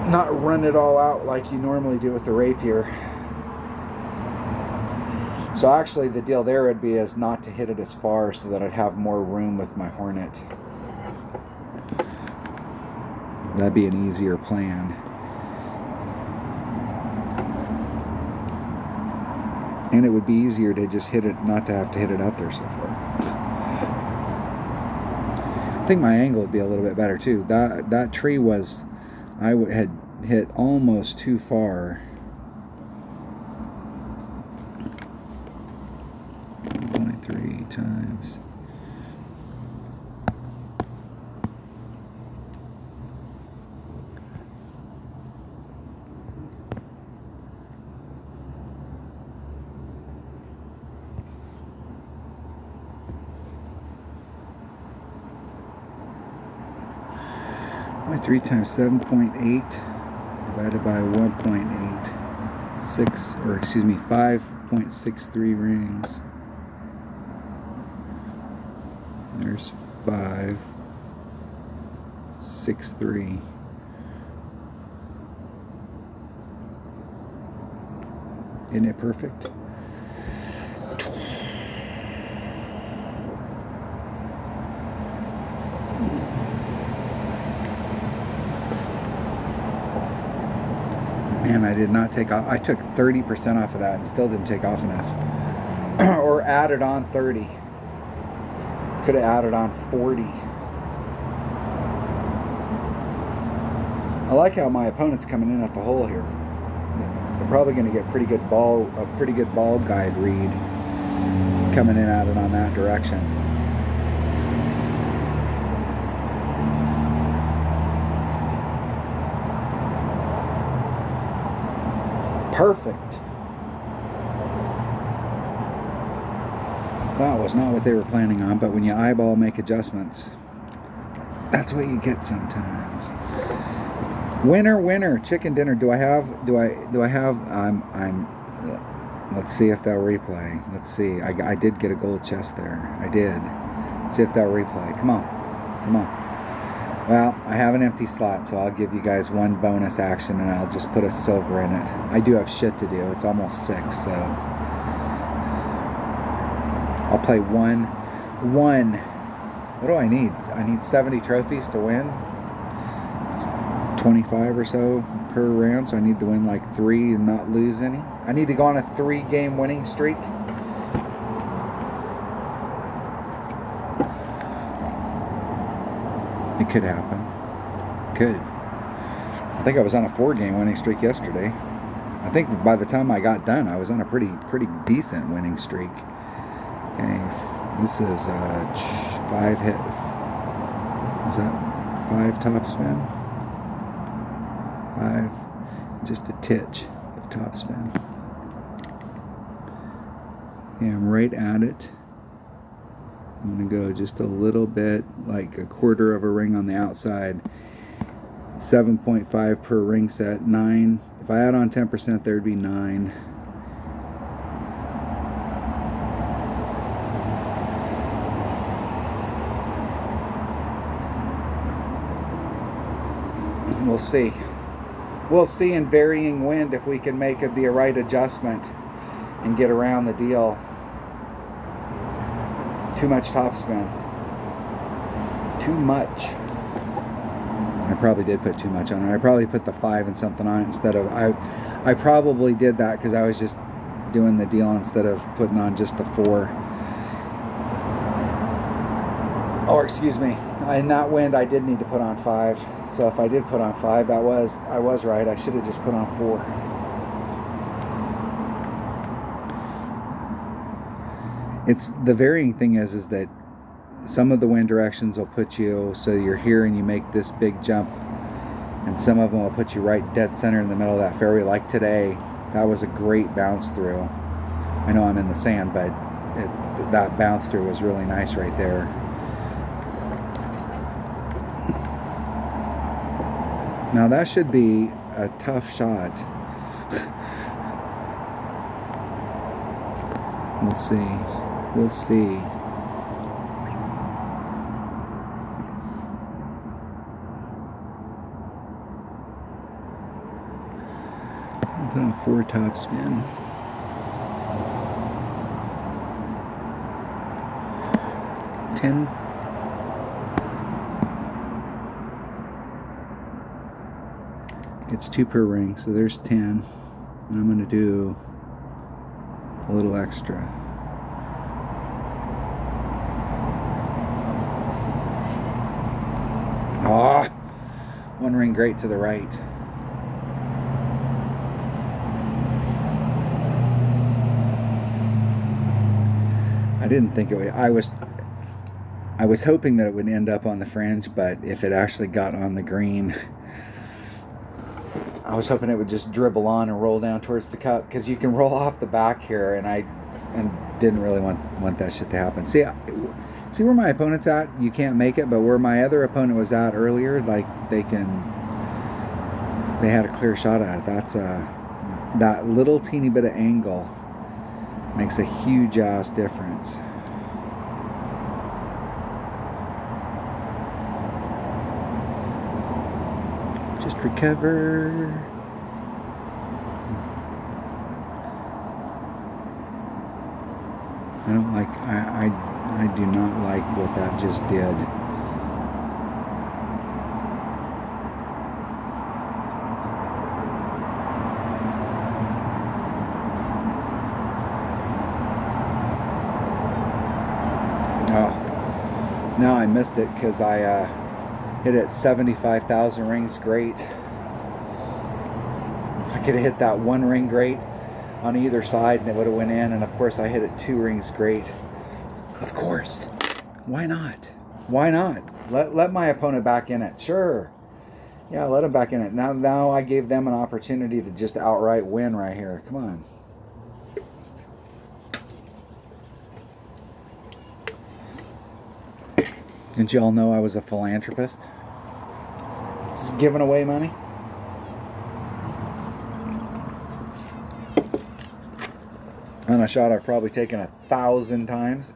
Not run it all out like you normally do with the rapier. So actually the deal there would be is not to hit it as far so that I'd have more room with my Hornet. That'd be an easier plan. And it would be easier to just hit it, not to have to hit it out there so far. I think my angle would be a little bit better too. That tree was, I had hit almost too far. 1.3 times. By 3 times 7.8 divided by 1.8, 5.63 rings. There's 5.63. Isn't it perfect? Man, I did not take off. I took 30% off of that and still didn't take off enough. Or added on 30. Could have added on 40. I like how my opponent's coming in at the hole here. They're probably going to get a pretty good ball guide read coming in at it on that direction. Perfect. That was not what they were planning on, but when you eyeball make adjustments, that's what you get sometimes. Winner, chicken dinner. Do I have? Let's see if they'll replay. Let's see. I did get a gold chest there. I did. Let's see if they'll replay. Come on. Well, I have an empty slot, so I'll give you guys one bonus action, and I'll just put a silver in it. I do have shit to do. It's almost 6, so I'll play one. What do I need? I need 70 trophies to win. It's 25 or so per round, so I need to win like 3 and not lose any. I need to go on a 3-game winning streak. It could happen. Could. I think I was on a 4-game winning streak yesterday. I think by the time I got done, I was on a pretty decent winning streak. Okay, this is 5 hit. Is that 5 top spin? 5. Just a titch of top spin. Yeah, I'm right at it. I'm going to go just a little bit, like a quarter of a ring on the outside. 7.5 per ring set. 9. If I add on 10%, there would be 9. We'll see. We'll see in varying wind if we can make the right adjustment and get around the deal. Too much topspin. Too much. I probably did put too much on it. I probably put the 5 and something on it instead of... I probably did that because I was just doing the deal instead of putting on just the 4. Or excuse me, in that wind I did need to put on 5. So if I did put on 5, I was right. I should have just put on 4. It's the varying thing is that some of the wind directions will put you so you're here and you make this big jump, and some of them will put you right dead center in the middle of that fairway. Like today, that was a great bounce through. I know I'm in the sand, but that bounce through was really nice right there. Now that should be a tough shot. We'll see. We'll see. Put on 4 top spin. $10. It's 2 per ring, so there's 10. And I'm going to do a little extra. Ah, 1 ring great to the right. I didn't think it would. I was hoping that it would end up on the fringe, but if it actually got on the green, I was hoping it would just dribble on and roll down towards the cup, because you can roll off the back here, and I didn't really want that shit to happen. See where my opponent's at? You can't make it, but where my other opponent was at earlier, like they had a clear shot at it. That's that little teeny bit of angle makes a huge ass difference. Just recover. I don't like, I do not like what that just did. Oh, now I missed it because I hit it 75,000 rings. Great. I could have hit that one ring great on either side and it would have went in, and of course I hit it 2 rings great. Of course. Why not? Why not? Let my opponent back in it. Sure. Yeah, let him back in it. Now I gave them an opportunity to just outright win right here. Come on. Didn't you all know I was a philanthropist? Just giving away money. On a shot I've probably taken 1,000 times.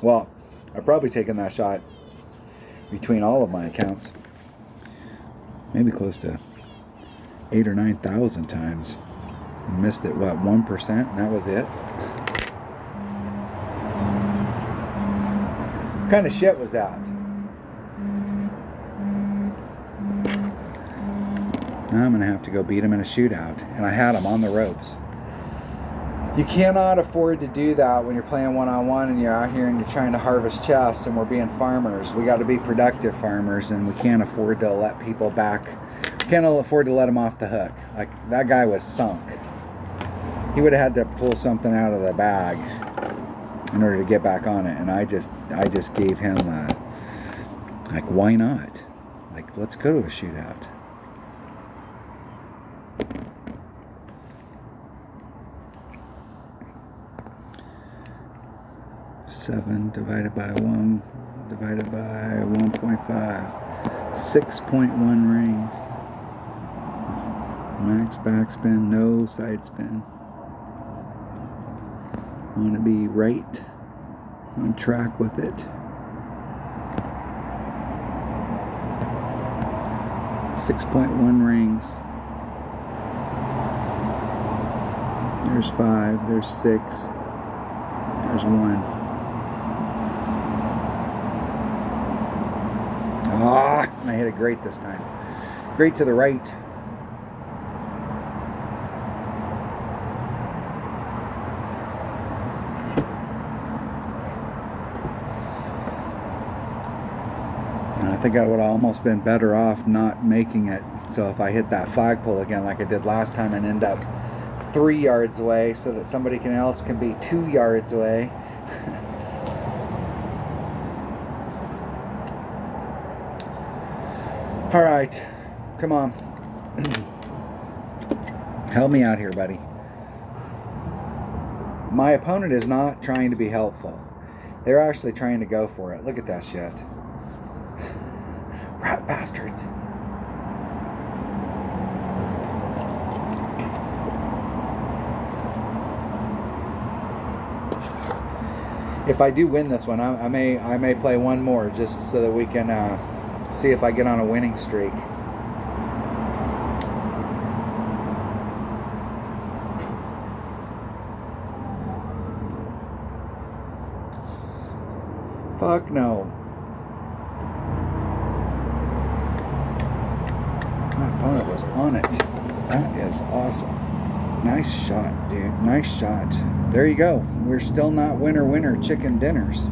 Well, I've probably taken that shot between all of my accounts maybe close to 8,000 or 9,000 times. Missed it, what, 1%, and that was it. What kind of shit was that? Now I'm gonna have to go beat him in a shootout, and I had him on the ropes. You cannot afford to do that when you're playing one-on-one and you're out here and you're trying to harvest chests, and we're being farmers. We got to be productive farmers, and we can't afford to let people back. We can't afford to let them off the hook. Like, that guy was sunk. He would have had to pull something out of the bag in order to get back on it, and I just gave him like, why not? Like, let's go to a shootout. Seven divided by 1 divided by 1.5. 6.1 rings. Max backspin, no side spin. I want to be right on track with it. 6.1 rings. There's 5, there's 6, there's 1. I hit it great this time. Great to the right. And I think I would have almost been better off not making it. So if I hit that flagpole again like I did last time and end up 3 yards away so that somebody else can be 2 yards away. All right, come on. Help me out here, buddy. My opponent is not trying to be helpful. They're actually trying to go for it. Look at that shit. Rat bastards. If I do win this one, I may play one more just so that we can see if I get on a winning streak. Fuck no. My opponent was on it. That is awesome. Nice shot, dude. Nice shot. There you go. We're still not winner chicken dinners.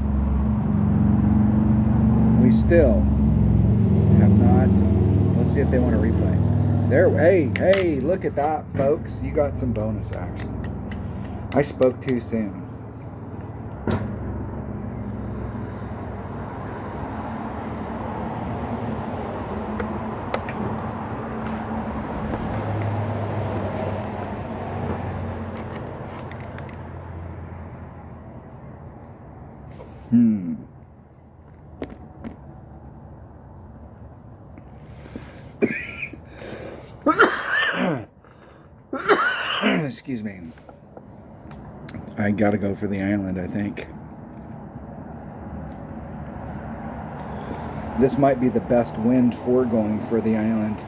We still have not. Let's see if they want to replay. There. Hey, look at that, folks. You got some bonus action. I spoke too soon. Excuse me. I gotta go for the island, I think. This might be the best wind for going for the island.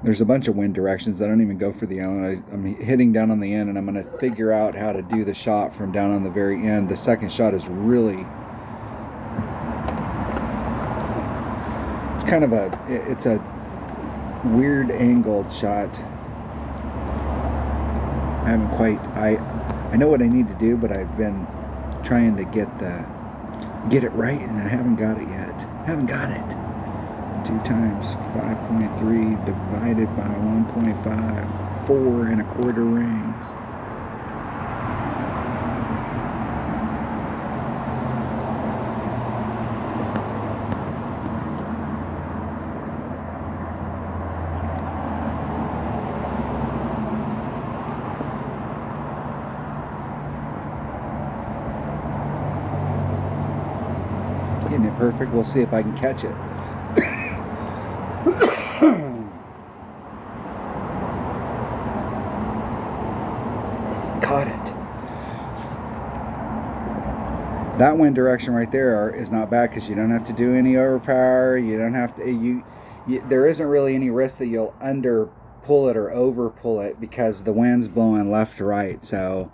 There's a bunch of wind directions. I don't even go for the island. I'm hitting down on the end, and I'm going to figure out how to do the shot from down on the very end. The second shot is really... It's kind of it's a weird angled shot. I haven't quite... I know what I need to do, but I've been trying to get the get it right, and I haven't got it yet. Haven't got it. 2 times 5.3 divided by 1.5. 4.25 rings. Getting it perfect. We'll see if I can catch it. Caught it. That wind direction right there is not bad because you don't have to do any overpower. You don't have to. There isn't really any risk that you'll under pull it or over pull it because the wind's blowing left to right. So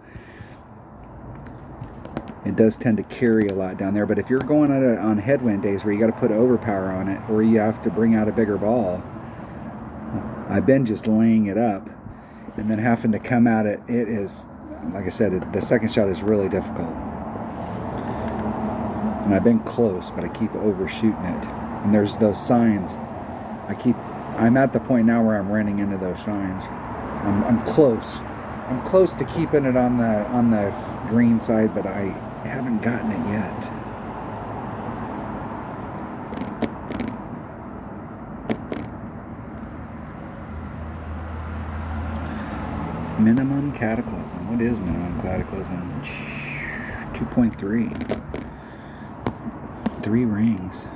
it does tend to carry a lot down there. But if you're going on headwind days where you got to put overpower on it, or you have to bring out a bigger ball, I've been just laying it up and then having to come at it. It is, like I said, the second shot is really difficult. And I've been close, but I keep overshooting it. And there's those signs. I'm at the point now where I'm running into those signs. I'm close. I'm close to keeping it on the green side, but I haven't gotten it yet. Minimum cataclysm. What is minimum cataclysm? 2.3. 3 rings.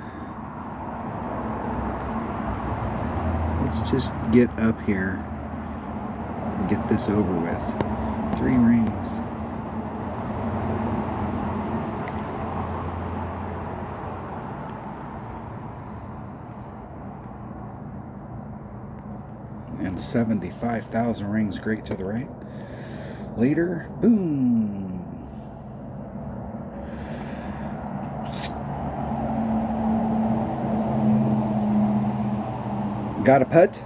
Let's just get up here and get this over with. 3 rings. And 75,000 rings great to the right. Later, boom. Got a putt.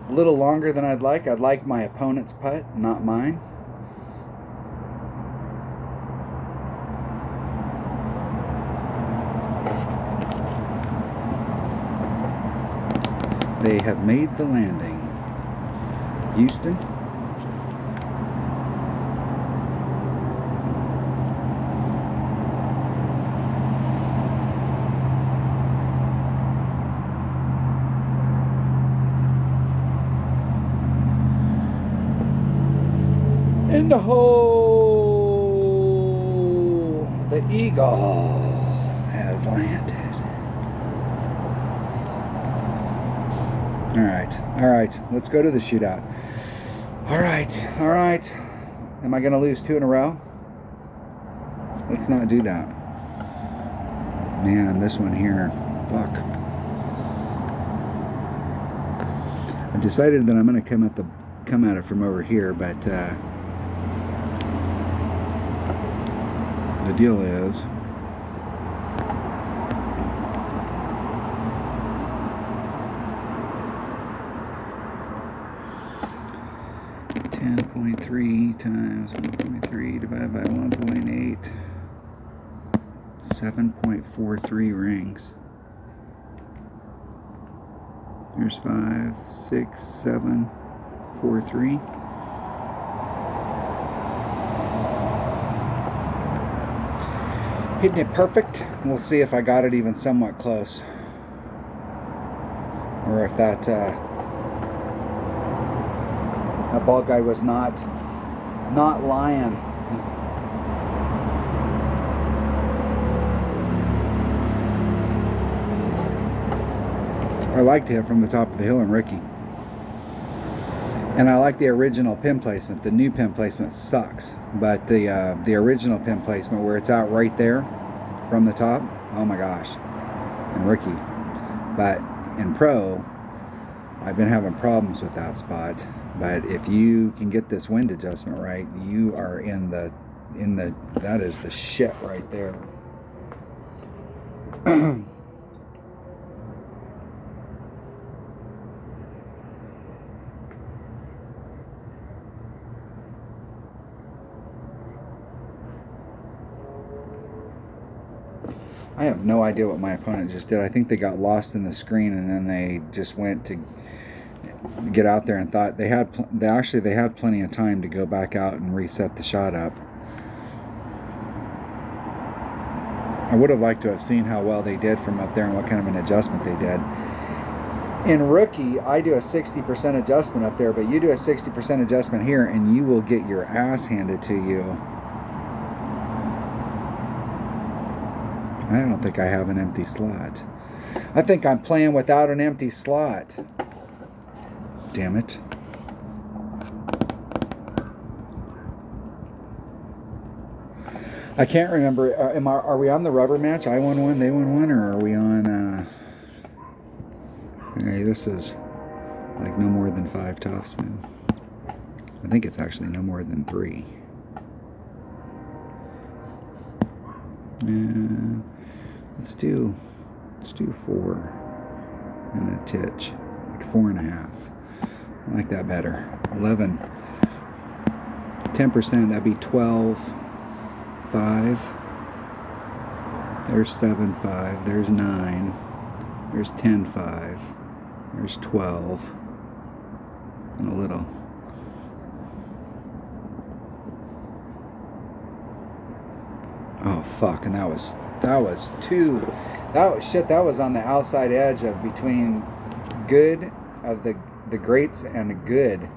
A little longer than I'd like. I'd like my opponent's putt, not mine. They have made the landing. Houston. In the hole. The Eagle has landed. All right. Let's go to the shootout. All right. Am I going to lose 2 in a row? Let's not do that. Man, this one here. Fuck. I've decided that I'm going to come at it from over here, but the deal is 10.3 times 1.3 divided by 1.8, 7.43 rings. Here's 5, 6, 7, 4, 3. Hitting it perfect. We'll see if I got it even somewhat close, or if that ball guy was not lying. I like to hit from the top of the hill in Ricky. And I like the original pin placement. The new pin placement sucks. But the original pin placement where it's out right there from the top, oh my gosh. And Ricky. But in Pro, I've been having problems with that spot. But if you can get this wind adjustment right, you are in the that is the shit right there. I have no idea what my opponent just did. I think they got lost in the screen, and then they just went to get out there and thought they had they had plenty of time to go back out and reset the shot up. I would have liked to have seen how well they did from up there and what kind of an adjustment they did. In rookie, I do a 60% adjustment up there, but you do a 60% adjustment here, and you will get your ass handed to you. I don't think I have an empty slot. I think I'm playing without an empty slot. Damn it. I can't remember. Are we on the rubber match? I won one, they won one, or are we on... Okay, this is like no more than 5 topspin. I think it's actually no more than 3. And let's do 4 and a titch, like 4.5. I like that better. 11, 10%. That'd be 12, 5. There's 7, 5. There's 9. There's 10, 5. There's 12. And a little. Oh fuck! And that was 2. That was on the outside edge of between good of the greats and a good.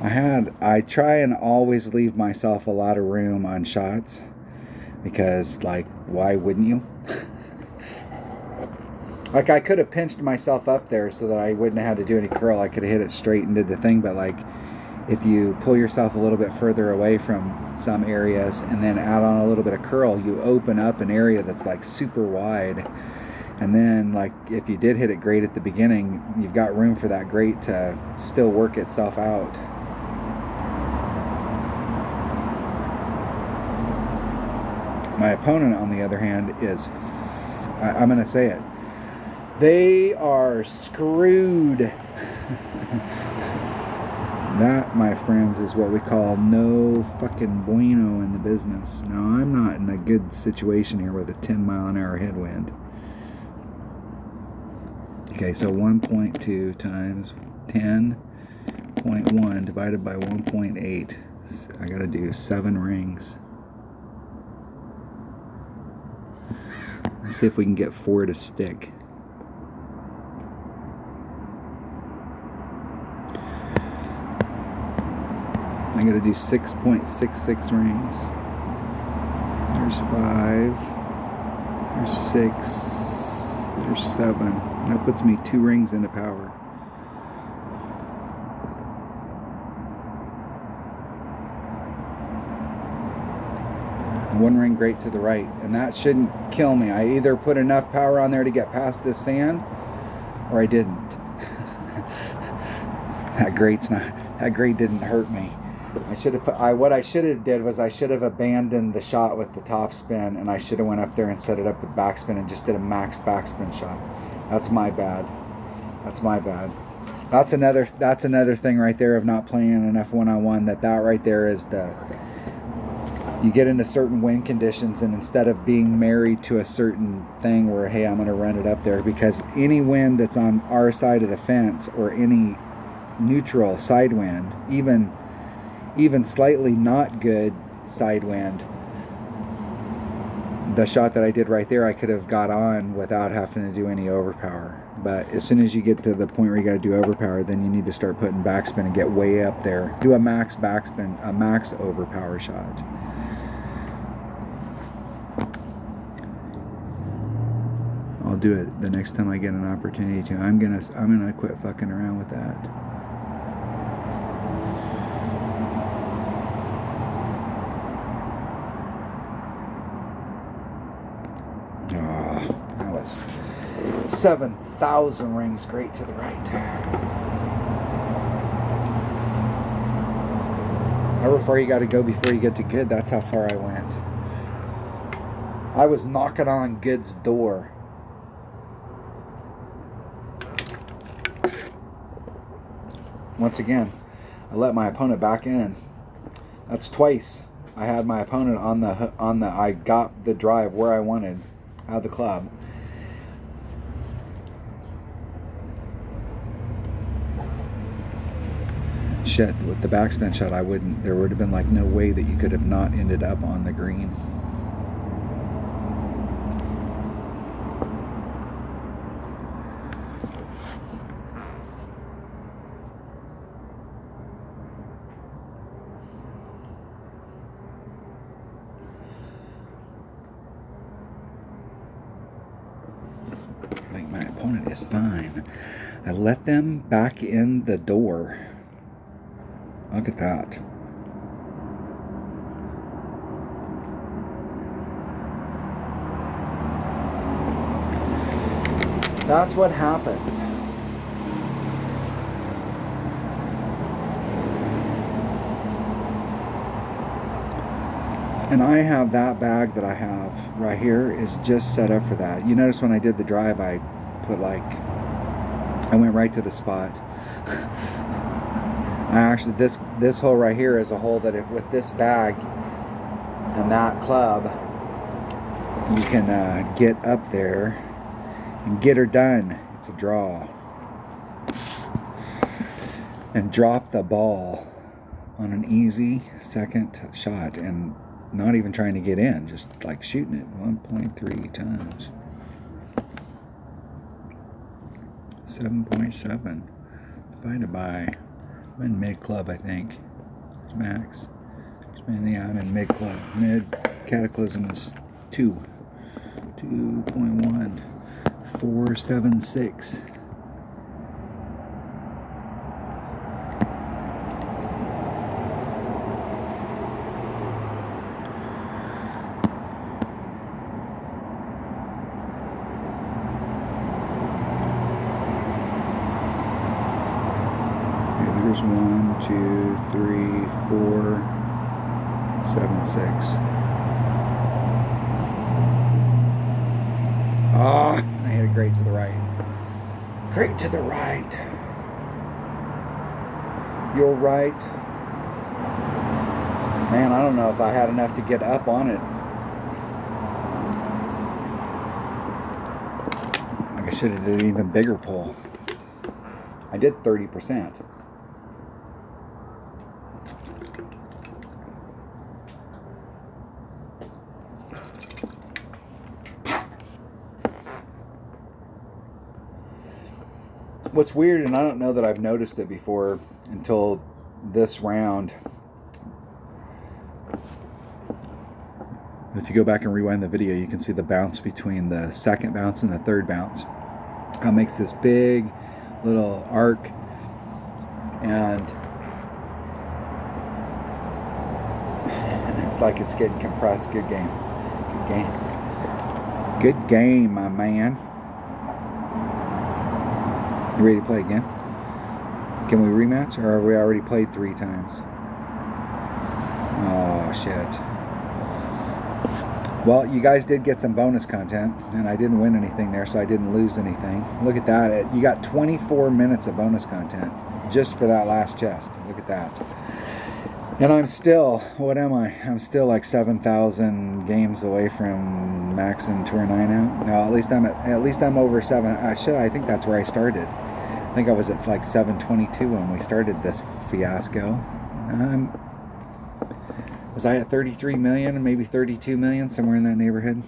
I try and always leave myself a lot of room on shots, because like, why wouldn't you? Like, I could have pinched myself up there so that I wouldn't have had to do any curl. I could have hit it straight and did the thing, but like, if you pull yourself a little bit further away from some areas and then add on a little bit of curl, you open up an area that's like super wide. And then like, if you did hit it great at the beginning, you've got room for that grate to still work itself out. My opponent, on the other hand, is, I'm going to say it, they are screwed. That, my friends, is what we call no fucking bueno in the business. Now, I'm not in a good situation here with a 10-mile-an-hour headwind. Okay, so 1.2 times 10.1 divided by 1.8. I gotta do 7 rings. Let's see if we can get 4 to stick. I gotta do 6.66 rings. There's 5. There's 6. There's 7. That puts me 2 rings into power. One ring grate to the right, and that shouldn't kill me. I either put enough power on there to get past this sand, or I didn't. That grate didn't hurt me. What I should have did was I should have abandoned the shot with the top spin, and I should have went up there and set it up with backspin and just did a max backspin shot. That's my bad. That's my bad. That's another thing right there of not playing enough one-on-one. That right there is you get into certain wind conditions, and instead of being married to a certain thing where, hey, I'm going to run it up there, because any wind that's on our side of the fence or any neutral side wind, even slightly not good side wind, the shot that I did right there, I could have got on without having to do any overpower. But as soon as you get to the point where you got to do overpower, then you need to start putting backspin and get way up there. Do a max backspin, a max overpower shot. I'll do it the next time I get an opportunity to. I'm gonna quit fucking around with that. That was 7,000 rings great to the right. However far you got to go before you get to good, that's how far I went. I was knocking on good's door. Once again, I let my opponent back in. That's twice I had my opponent on the I got the drive where I wanted out of the club. Shit, with the backspin shot, there would have been like no way that you could have not ended up on the green. I think my opponent is fine. I let them back in the door. Look at that. That's what happens. And I have that bag that I have right here is just set up for that. You notice when I did the drive, I put like, I went right to the spot. I actually, this hole right here is a hole that if with this bag and that club, you can get up there and get her done. It's a draw. And drop the ball on an easy second shot and not even trying to get in, just like shooting it 1.3 times. 7.7 divided by, I'm in mid club, I think. Max. Yeah, I'm in mid club. Mid Cataclysm is 2.1. 476. There's 1, 2, 3, 4, 7, 6. Ah, I hit it great to the right. Great to the right. You're right. Man, I don't know if I had enough to get up on it. Like I should have did an even bigger pull. I did 30%. What's weird, and I don't know that I've noticed it before until this round. If you go back and rewind the video, you can see the bounce between the second bounce and the third bounce. It makes this big little arc, and it's like it's getting compressed. Good game. Good game. Good game, my man. You ready to play again? Can we rematch, or have we already played 3 times? Oh, shit. Well, you guys did get some bonus content, and I didn't win anything there, so I didn't lose anything. Look at that. You got 24 minutes of bonus content just for that last chest. Look at that. And I'm still, what am I? I'm still like 7,000 games away from maxing Tour 9 out. No, at least I'm over 7. I think that's where I started. I think I was at like 722 when we started this fiasco. Was I at 33 million, maybe 32 million, somewhere in that neighborhood?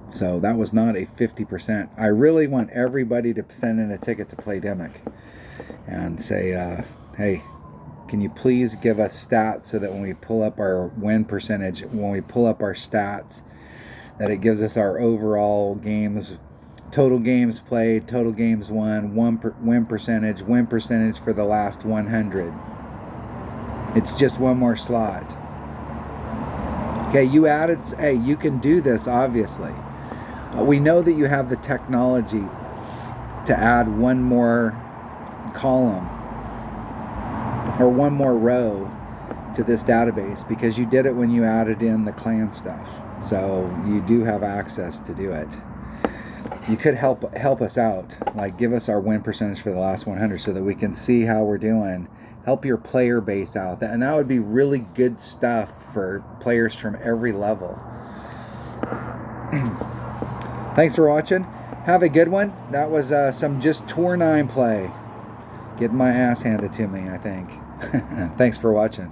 So that was not a 50%. I really want everybody to send in a ticket to Playdemic and say, hey, can you please give us stats so that when we pull up our win percentage, when we pull up our stats, that it gives us our overall games, total games played, total games won, win percentage for the last 100. It's just one more slot. Okay, you added, hey, you can do this, obviously. We know that you have the technology to add one more column or one more row to this database, because you did it when you added in the clan stuff. So you do have access to do it. You could help us out, like give us our win percentage for the last 100 so that we can see how we're doing help your player base out. And that would be really good stuff for players from every level. Thanks for watching. Have a good one. That was some just Tour 9 play. Getting my ass handed to me, I think. Thanks for watching.